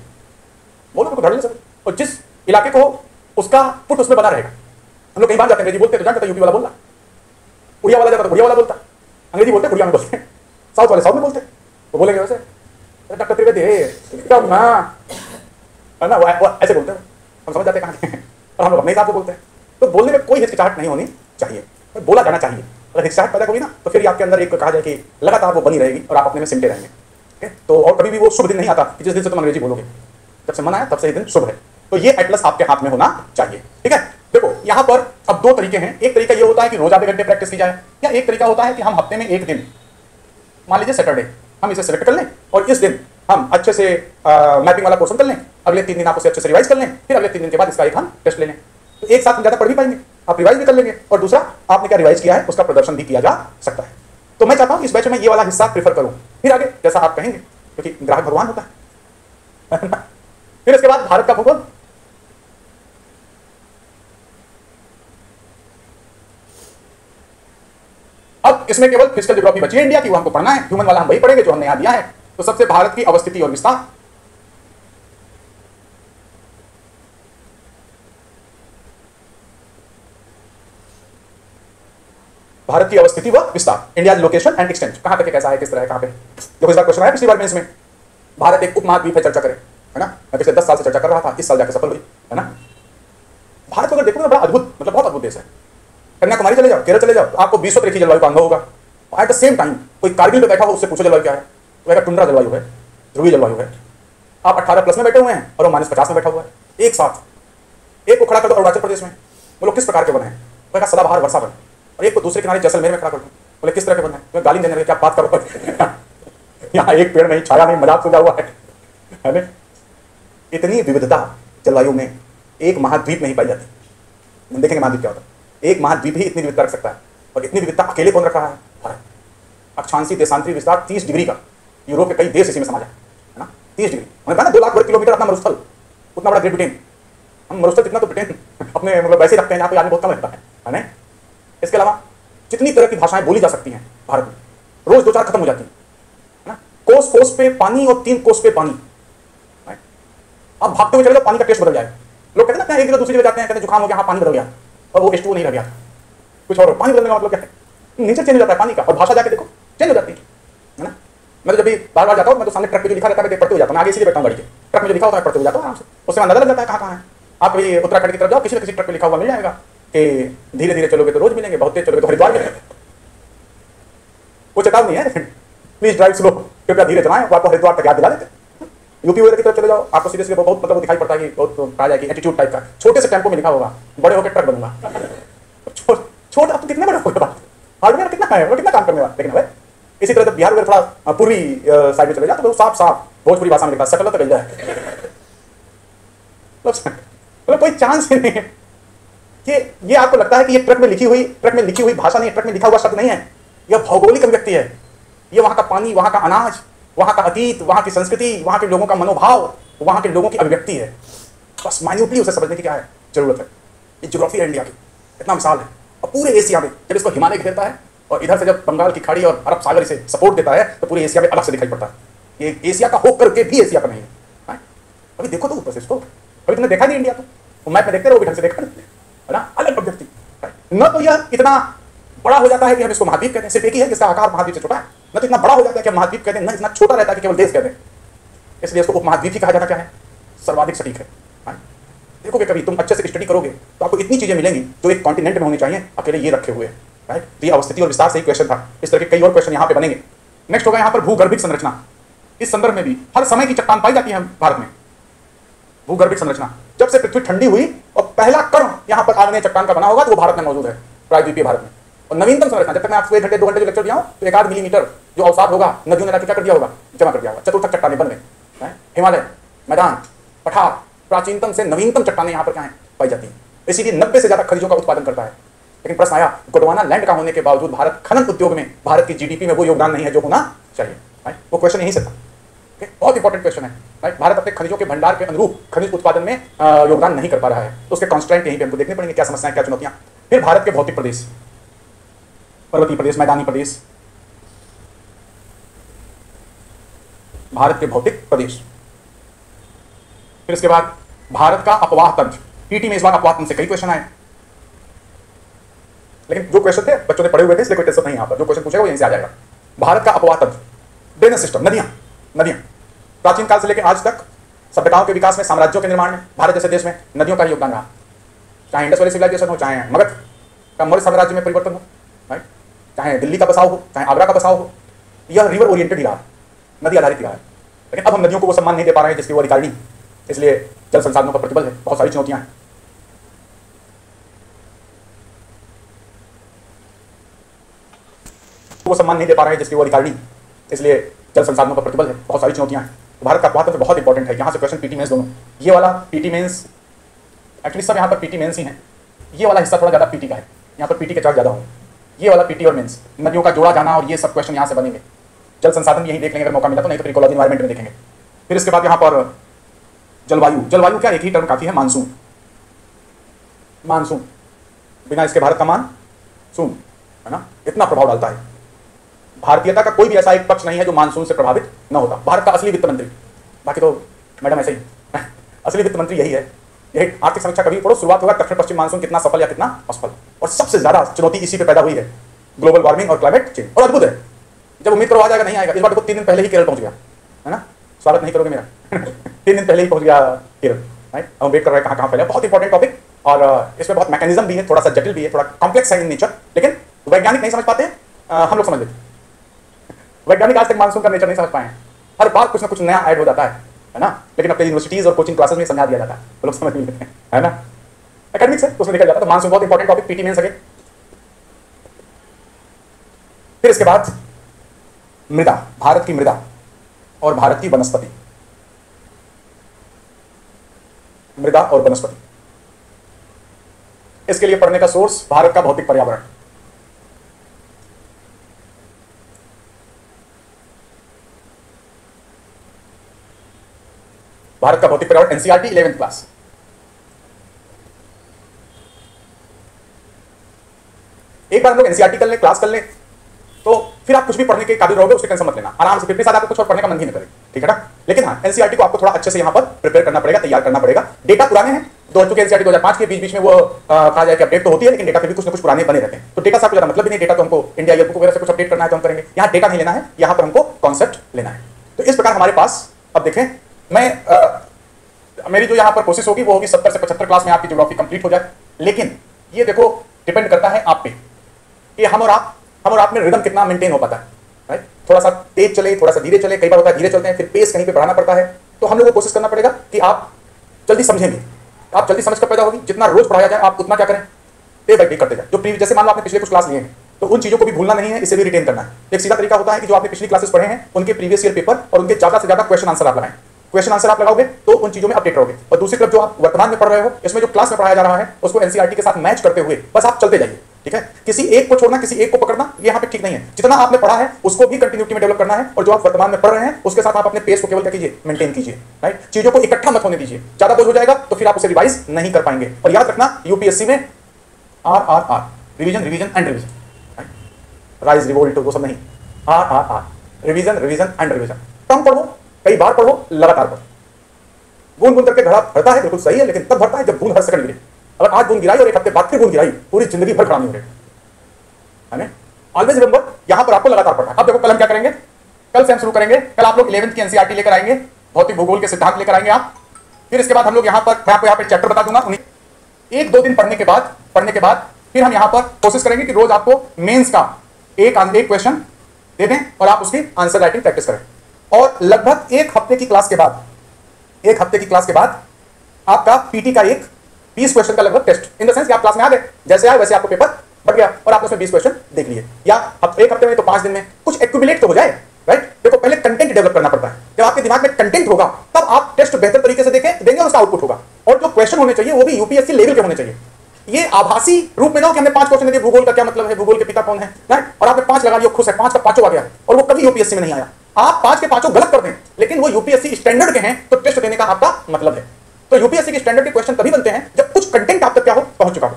बोलो तो धड़ ले सकते, और जिस इलाके को उसका पुट उसमें बना रहेगा। हम लोग कहीं बाहर जाते हैं अंग्रेजी बोलते तो जानते यूपी वाला बोलना, उड़िया वाला जाता तो उड़िया वाला बोलता, अंग्रेजी बोलते उड़िया में बोलते, साउथ वाले साउथ में बोलते, वो बोलेंगे वैसे डॉक्टर त्रिवेदी है ना, वो ऐसे बोलते हैं, हम समझ जाते हैं कहाँ के, और हम लोग अपने हिसाब से बोलते हैं। तो बोलने में कोई हिचकिचाहट नहीं होनी चाहिए, बोला जाना चाहिए। अगर हिचकिचाहट पैदा होगी ना तो फिर आपके अंदर एक कहा जाए कि लगातार वो बनी रहेगी और आप अपने में सिमटे रहेंगे। तो और कभी भी वो शुभ दिन नहीं आता कि जिस दिन से तुम अंग्रेजी बोलोगे, जब से मन आया तब से ही दिन शुभ है। तो ये एटलस आपके हाथ में होना चाहिए, ठीक है? देखो यहाँ पर अब दो तरीके हैं। एक तरीका ये होता है कि रोज आधे घंटे प्रैक्टिस की जाए, या एक तरीका होता है कि हम हफ्ते में एक दिन, मान लीजिए सैटरडे, हम इसे सेलेक्ट कर लें और इस दिन हम अच्छे से मैपिंग वाला पोर्शन कर लें। अगले 3 दिन आप उसे अच्छे से रिवाइज कर लें, फिर अगले 3 दिन के बाद इसका एक हम टेस्ट ले लें। तो एक साथ हम ज्यादा पढ़ भी पाएंगे, आप रिवाइज भी कर लेंगे, और दूसरा आपने क्या रिवाइज किया है उसका प्रदर्शन भी किया जा सकता है। तो मैं चाहता हूँ इस बैच में ये वाला हिस्सा प्रीफर करूँ, फिर आगे जैसा आप कहेंगे, क्योंकि ग्राहक भगवान होता है। फिर इसके बाद भारत का भूगोल, अब इसमें केवल फिजिकल ज्योग्राफी बची है इंडिया की, वो हमको पढ़ना है। ह्यूमन वाला हम वही पढ़ेंगे जो हमने यहां दिया है। तो सबसे भारत की अवस्थिति और विस्तार, भारत की अवस्थिति व विस्तार, इंडिया लोकेशन एंड एक्सटेंट, कहां तक कैसा है, किस तरह है, कहां पे। देखो इस बार क्वेश्चन आया पिछली बार में, इसमें भारत एक उपमहाद्वीप है, चर्चा करें, है ना? मैं पिछले 10 साल से चर्चा कर रहा था, इस साल जाकर सफल हुई, है ना? भारत को अगर देखो ना बड़ा अद्भुत, मतलब बहुत अद्भुत देश है। कन्याकुमारी चले जाओ, केरल चले जाओ, तो आपको 20 तरह की जलवायु का अनुभव होगा। एट द सेम टाइम कोई कारगिल में बैठा हो, उससे पूछो जलवायु क्या है, वो टुंड्रा जलवायु है, ध्रुवीय जलवायु है। आप 18+ में बैठे हुए हैं और वो -50 में बैठा हुआ है, एक साथ। एक को खड़ा कर दो अरुणाचल प्रदेश में, वो लोग किस प्रकार के बने हैं, वो सदाबहार वर्षा बने, और एक को दूसरे किनारे जैसलमेर में खड़ा कर दो, बोले किस तरह के बने हैं, मैं गाली देने लगे, क्या बात करो। यहाँ एक पेड़ नहीं, छाया नहीं, मजाक सुझा हुआ है ना? इतनी विविधता जलवायु में एक महाद्वीप में ही पाई जाती है। देखेंगे महाद्वीप क्या होता है, एक महाद्वीप ही इतनी विविधता रख सकता है, और इतनी विविधता अकेले कौन रख रहा है? भारत। अक्षांशीय देशांतरीय विस्तार 30 डिग्री का, यूरोप के कई देश इसी में समा जाए, है ना? 30 डिग्री, मैंने कहा ना 2 लाख वर्ग किलोमीटर अपना मरुस्थल, उतना बड़ा ग्रेट ब्रिटेन। हम मरुस्थल जितना तो ब्रिटेन अपने मतलब वैसे रखते हैं जहाँ पे आदमी बहुत कम रहता है ना? इसके अलावा जितनी तरह की भाषाएं बोली जा सकती हैं भारत में, रोज 2-4 खत्म हो जाती है ना? कोस कोस पे पानी और 3 कोस पे पानी। अब भागते हुए चले जाओ, पानी का टेस्ट बदल जाए। लोग कहते हैं ना एक जगह दूसरी जगह जाते हैं, कहते हैं जुकाम हो गया, हाँ पानी बदल गया, और वो H2O नहीं रह गया, कुछ और। पानी बदलने का मतलब क्या है? नेचर चेंज हो जाता है पानी का, और भाषा जाके देखो चेंज हो जाती है ना? मैं तो जब भी बार बार जाता हूँ, मैं तो सामने ट्रक पे जो लिखा रहता है मैं पढ़ते हो जाता हूँ, मैं आगे इसीलिए बैठा हूँ गाड़ी के, ट्रक में जो लिखा होता है पढ़ते हो जाता हूँ आराम से, उससे अंदाजा लग जाता है कहाँ है। आप कभी उत्तराखंड की तरफ जाओ, किसी न किसी ट्रक पे लिखा हुआ मिल जाएगा कि धीरे धीरे चलोगे तो रोज मिलेंगे, बहुत तेज चलोगे तो हरिद्वार मिलेंगे। वो चेतावनी है, प्लीज ड्राइव स्लो, कृपया धीरे चलाएं, वो आपको हरिद्वार तक याद दिला देते। यूपी वगैरह की तरफ चले जाओ, आपको सीधे सीधे बहुत मतलब दिखाई पड़ता है कि बहुत कहा जाए कि एटीट्यूड टाइप का, छोटे से टेम्पो में लिखा होगा बड़े होकर ट्रक बनूंगा। छोटा तो कितने बड़े हो गए, हार्डवेयर कितना है, वो कितना काम करने वाला। लेकिन भाई इसी तरह बिहार वगैरह थोड़ा पूर्वी साइड में चले जाओ तो साफ साफ भोजपुरी भाषा में लिखा सकल तो गंजा है, मतलब कोई चांस ही नहीं है कि ये आपको लगता है कि ये ट्रक में लिखी हुई भाषा नहीं है, ट्रक में लिखा हुआ शब्द नहीं है, यह भौगोलिक अभिव्यक्ति है। ये वहां का पानी, वहां का अनाज, वहां का अतीत, वहां की संस्कृति, वहां के लोगों का मनोभाव, वहां के लोगों की अभिव्यक्ति है। बस माइन्यूटली उसे समझने की क्या है जरूरत है। ये ज्योग्राफी है इंडिया की, इतना विशाल है, और पूरे एशिया में जब इसको हिमालय घेरता है और इधर से जब बंगाल की खाड़ी और अरब सागर इसे सपोर्ट देता है तो पूरे एशिया में अलग से दिखाई पड़ता है। ये एशिया का होकर के भी एशिया का नहीं है। अभी देखो तो ऊपर से इसको, अभी तुमने देखा नहीं इंडिया तो मैप में देखते रहो, ढंग से देखा है ना, अलग अभिव्यक्ति। न तो यह इतना बड़ा हो जाता है कि हम इसको महाद्वीप कहते हैं, सिर्फ एक ही है जिसका आकार महाद्वीप से छोटा है, न तो इतना बड़ा हो जाता है कि हम महाद्वीप कहते हैं, न इतना छोटा रहता है कि केवल देश कहते हैं। इसलिए इसको उपमहाद्वीप ही कहा जाता क्या है, सर्वाधिक सटीक है। देखोगे कभी तुम अच्छे से स्टडी करोगे तो आपको इतनी चीजें मिलेंगी जो एक कॉन्टिनेंट में होनी चाहिए, अकेले ये रखे हुए हैं। राइट, तो ये अवस्थिति और विस्तार से ही क्वेश्चन था, इस तरह के कई और क्वेश्चन यहाँ पे बनेंगे। नेक्स्ट होगा यहाँ पर भूगर्भिक संरचना। इस संदर्भ में भी हर समय की चट्टान पाई जाती है भारत में। भूगर्भिक संरचना, जब से पृथ्वी ठंडी हुई और पहला कण यहाँ पर आग्नेय चट्टान का बना होगा तो वो भारत में मौजूद है, प्रायद्वीपीय भारत में। और नवीनतम संरचना, जब तक मैं आपको 1 घंटे 2 घंटे जो लेक्चर दिया हूँ तो 1 आध मिलीमीटर जो अवसाद होगा नदियों ने लाके क्या कर दिया होगा, जमा कर दिया होगा। चतुर्थक चट्टानें बन गई, हिमालय, मैदान, पठार, प्राचीनतम से नवीनतम चट्टानें यहाँ पर क्या है पाई जाती है। इसीलिए 90 से ज्यादा खनिजों का उत्पादन करता है। लेकिन प्रश्न आया, गोंडवाना लैंड का होने के बावजूद भारत खनन उद्योग में, भारत की जीडीपी में वो योगदान नहीं है जो होना चाहिए। वो क्वेश्चन यहीं से था, बहुत इंपॉर्टेंट क्वेश्चन है। भारत अपने खनिजों के भंडार के अनुरूप खनिज उत्पादन में योगदान नहीं कर पा रहा है, तो उसके कॉन्स्ट्रेंट यहीं पे हमको देखने पड़ेंगे, क्या समस्याएं, क्या चुनौतियां। फिर भारत के भौतिक प्रदेश, पर्वतीय प्रदेश, मैदानी प्रदेश, भारत के भौतिक प्रदेश। फिर इसके बाद भारत का अपवाह तंत्र। पीटी में इस बार अपवाह तंत्र से कई क्वेश्चन आए, लेकिन जो क्वेश्चन थे बच्चों ने पढ़े हुए थे इसलिए कोई टेंशन नहीं। यहाँ पर जो क्वेश्चन पूछेगा वो यहीं से आ जाएगा। भारत का अपवाह तंत्र, ड्रेनेज सिस्टम, नदियां। प्राचीन काल से लेकर आज तक सभ्यताओं के विकास में, साम्राज्यों के निर्माण में भारत जैसे देश में नदियों का ही योगदान रहा। चाहे इंडस वैली सिविलाइजेशन हो, चाहे मगध का मौर्य साम्राज्य में परिवर्तन हो, राइट, चाहे दिल्ली का बसाव हो, चाहे आगरा का बसाव हो, यह रिवर ओरिएंटेड ही रहा, नदी आधारित रहा है। लेकिन अब हम नदियों को वो सम्मान नहीं दे पा रहे हैं जिसकी वो अधिकारी नहीं, इसलिए जल संसाधनों पर प्रतिबल है, बहुत सारी चुनौतियां हैं। वो सम्मान नहीं दे पा रहे हैं जिसकी वो अधिकार नहीं, इसलिए जल संसाधनों पर प्रतिबल है, बहुत सारी चुनौतियां हैं। तो भारत का अपवाह तंत्र बहुत इंपॉर्टेंट है। यहाँ से क्वेश्चन पीटी मेंस दोनों, ये वाला पीटी मेंस, एक्चुअली सब यहाँ पर पीटी मेंस ही हैं, ये वाला हिस्सा थोड़ा ज़्यादा पीटी का है, यहाँ पर पीटी के चार्ज ज़्यादा होंगे। ये वाला पीटी और मेंस, नदियों का जोड़ा जाना और ये सब क्वेश्चन यहाँ से बनेंगे। जल संसाधन यही देख लेंगे अगर मौका मिला तो, नहीं तो इकोलॉजी एनवायरमेंट में देखेंगे। फिर इसके बाद यहाँ पर जलवायु, जलवायु क्या एक ही टर्म काफी है, मानसून। मानसून बिना इसके भारत का मानसून है ना, इतना प्रभाव डालता है। भारतीयता का कोई भी ऐसा एक पक्ष नहीं है जो मानसून से प्रभावित न होता। भारत का असली वित्त मंत्री, बाकी तो मैडम ऐसे ही असली वित्त मंत्री यही है। यही आर्थिक समीक्षा कभी पढ़ो, शुरुआत होगा दक्षिण पश्चिम मानसून कितना सफल या कितना असफल, और सबसे ज्यादा चुनौती इसी पे पैदा हुई है, ग्लोबल वार्मिंग और क्लाइमेट चेंज। और अद्भुत है, जब उम्मीद करो आ जाएगा, नहीं आएगा। इस बार देखो 3 दिन पहले ही केरल पहुंच गया है ना, स्वागत नहीं करोगे मेरा 3 दिन पहले ही पहुंच गया केरल, राइट। हम वेट कर रहे हैं कहाँ कहाँ फैला। बहुत इंपॉर्टेंट टॉपिक, और इसमें बहुत मैकेनिज्म भी है, थोड़ा सा जटिल भी है, थोड़ा कॉम्प्लेक्स है इन नेचर, लेकिन वैज्ञानिक नहीं समझ पाते, हम लोग समझ लेते। वैज्ञानिक आज तक मानसून का नेचर नहीं समझ पाए हैं, हर बार कुछ ना कुछ नया ऐड हो जाता है ना, लेकिन अपने यूनिवर्सिटीज और कोचिंग क्लासेस में समझा दिया जाता है, वो लोग समझ नहीं लेते हैं, है ना। एकेडमिक्स है तो उसमें निकल जाता है। तो मानसून बहुत इंपॉर्टेंट टॉपिक, पीटी मेंस अगे। फिर इसके बाद मृदा, भारत की मृदा और भारत की वनस्पति, मृदा और वनस्पति। इसके लिए पढ़ने का सोर्स भारत का भौतिक पर्यावरण। भारत का भौतिक पर्यावरण एनसीईआरटी 11th क्लास। एक बार हम लोग एनसीईआरटी कर ले, क्लास कर ले, तो फिर आप कुछ भी पढ़ने के काबिल रहोगे, उसकी टेंशन मत लेना, आराम से। फिर भी साथ आपको कुछ और पढ़ने का मन ही नहीं करे, ठीक है ना। लेकिन हाँ, एनसीईआरटी को आपको थोड़ा अच्छे से यहाँ पर प्रिपेयर करना पड़ेगा, तैयार करना पड़ेगा। डेटा पुराने हैं, चूंकि एनसीईआरटी 2005 के बीच में वो कहा जाए कि अपडेट तो होती है, लेकिन डेटा फिर भी कुछ ना कुछ पुराने बने रहते हैं। तो डेटा से आपको ज्यादा मतलब भी नहीं, डेटा तो हमको इंडिया ईयर बुक वगैरह से कुछ अपडेट करना है तो हम करेंगे। यहाँ डेटा नहीं लेना है, यहाँ पर हमको कॉन्सेप्ट लेना है। तो इस प्रकार हमारे पास अब देखें, मेरी जो यहाँ पर कोशिश होगी वो होगी 70 से 75 क्लास में आपकी ज्योग्राफी कंप्लीट हो जाए। लेकिन ये देखो डिपेंड करता है आप पे कि हम और आप में रिदम कितना मेंटेन हो पाता है, राइट। थोड़ा सा तेज चले, थोड़ा सा धीरे चले, कई बार होता है धीरे चलते हैं, फिर पेस कहीं पे बढ़ाना पड़ता है। तो हम लोगों को कोशिश करना पड़ेगा कि आप जल्दी समझेंगे, आप जल्दी समझ कर पैदा होगी। जितना रोज पढ़ाया जाए आप उतना क्या करें, डे बाई डे करते जाए। जो प्रीवियस, जैसे मान लो आपने पिछले कुछ क्लास लिए हैं तो उन चीजों को भी भूलना नहीं है, इसे भी रिटेन करना है। एक सीधा तरीका होता है कि जो आपने पिछली क्लासेस पढ़े हैं उनके प्रीवियस ईयर पेपर और उनके ज्यादा से ज्यादा क्वेश्चन आंसर आप लगाएं। क्वेश्चन आंसर आप लगाओगे तो उन चीजों में अपडेट रहोगे। और दूसरी तरफ जो आप वर्तमान में पढ़ रहे हो, इसमें जो क्लास में पढ़ाया जा रहा है उसको एनसीईआरटी के साथ मैच करते हुए बस आप चलते जाइए, ठीक है। किसी एक को छोड़ना, किसी एक को पकड़ना, ये यहाँ पे ठीक नहीं है। जितना आपने पढ़ा है उसको भी कंटिन्यूटी में डेवलप करना है, और जो आप वर्तमान में पढ़ रहे हैं उसके साथ आप अपने पेस को केवल क्या कीजिए, मेंटेन कीजिए, राइट। चीजों को इकट्ठा मत होने दीजिए, ज्यादा बोझ हो जाएगा तो फिर आप उसे रिवाइज नहीं कर पाएंगे। और याद रखना यूपीएससी में RRR, revision revision and revision, rise revolt वो सब नहीं, RRR, revision revision and revision. कम पढ़ो, कई बार पढ़ो, लगातार पढ़ो। बूंद बूंद करके घड़ा भरता है, बिल्कुल सही है, लेकिन तब भरता है जब बूंद हर सेकंड गिरे। अगर आज बूंद गिराई और एक हफ्ते बाद फिर बूंद गिराई, पूरी जिंदगी भर खड़ा नहीं हो रही। ऑलवेज रिमेंबर, यहां पर आपको लगातार पढ़ना है। अब देखो कल हम क्या करेंगे, कल से हम शुरू करेंगे। कल आप लोग 11th की एनसीईआरटी लेकर आएंगे, भौतिक भूगोल के सिद्धांत लेकर आएंगे आप। फिर इसके बाद हम लोग यहाँ पर, मैं आपको यहाँ पे चैप्टर बता दूंगा। एक दो दिन पढ़ने के बाद फिर हम यहाँ पर कोशिश करेंगे कि रोज आपको मेंस का एक क्वेश्चन दे दें और आप उसकी आंसर राइटिंग प्रैक्टिस करें। और लगभग एक हफ्ते की क्लास के बाद आपका पीटी का एक 20 क्वेश्चन का लगभग टेस्ट, इन द सेंस कि आप क्लास में आ गए, जैसे आए वैसे आपको पेपर बढ़ गया और आपने उसमें 20 क्वेश्चन देख लिए, या एक हफ्ते में तो 5 दिन में कुछ एक्यूमुलेट तो हो जाए, राइट। देखो पहले कंटेंट डेवलप करना पड़ता है। जब आपके दिमाग में कंटेंट होगा तब आप टेस्ट बेहतर तरीके से देंगे और उसका आउटपुट होगा। और जो क्वेश्चन होने चाहिए वो भी यूपीएससी लेवल के होने चाहिए। ये आभासी रूप में ना हो कि हमने 5 क्वेश्चन दिए, भूगोल का क्या मतलब है, भूगोल के पिता कौन है, राइट, और आपने 5 लगा लिया, खुश है, 5 का 5 आ गया और वो कभी यूपीएससी में नहीं आया। आप 5 के 5 गलत कर दें लेकिन वो यूपीएससी स्टैंडर्ड के हैं तो टेस्ट देने का आपका मतलब है। तो यूपीएससी के स्टैंडर्ड के क्वेश्चन तभी बनते हैं जब कुछ कंटेंट आप तक क्या हो, पहुंच चुका हो।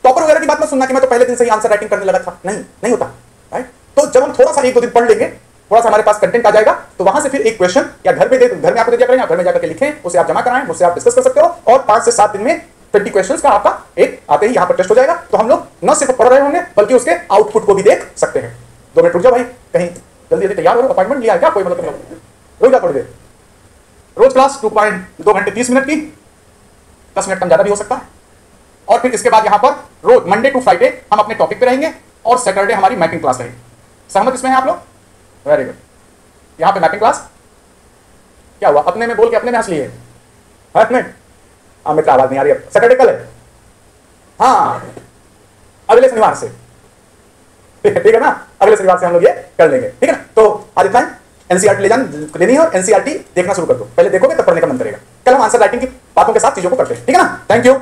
टॉपर वगैरह की बात मत सुनना कि मैं तो पहले दिन से ही आंसर राइटिंग करने लगा था, नहीं होता, राइट। तो जब हम थोड़ा सा 1-2 दिन पढ़ लेंगे, थोड़ा सा हमारे पास कंटेंट आ जाएगा, तो वहां से फिर एक क्वेश्चन या घर में आपको दे दिया करेंगे, घर में जाकर के लिखें, उसे आप जमा कराएं, मुझसे आप डिस्कस कर सकते हो। और 5 से 7 दिन में 20 क्वेश्चंस का आपका एक आते ही यहाँ पर टेस्ट हो जाएगा। तो हम लोग न सिर्फ पढ़ रहे होंगे बल्कि उसके आउटपुट को भी देख सकते हैं। 2 मिनट रुक जाओ भाई, कहीं जल्दी तैयार हो, अपॉइंटमेंट लिया है क्या कोई, मतलब रुक जा थोड़ी देर। रोज क्लास 2 घंटे 30 मिनट की, 10 मिनट कम ज्यादा भी हो सकता है। और फिर इसके बाद यहाँ पर रोज मंडे टू फ्राइडे हम अपने टॉपिक पे रहेंगे और सैटरडे हमारी मैपिंग क्लास रहेगी। सहमत इसमें हैं आप लोग? Very good. यहाँ पे मैपिंग क्लास क्या हुआ, अपने में बोल के अपने में हंस लिए, मित्र आवाज नहीं आ रही है। सैटरडे कल है, हाँ अगले शनिवार से, ठीक है ना, अगले शनिवार से हम लोग ये कर लेंगे, ठीक है ना। तो आज इतना है, एनसीईआरटी लेनी है और एनसीईआरटी देखना शुरू कर दो। पहले देखोगे तब पढ़ने का मन करेगा। कल हम आंसर राइटिंग की बातों के साथ चीजों को करते हैं, ठीक है ना। Thank you.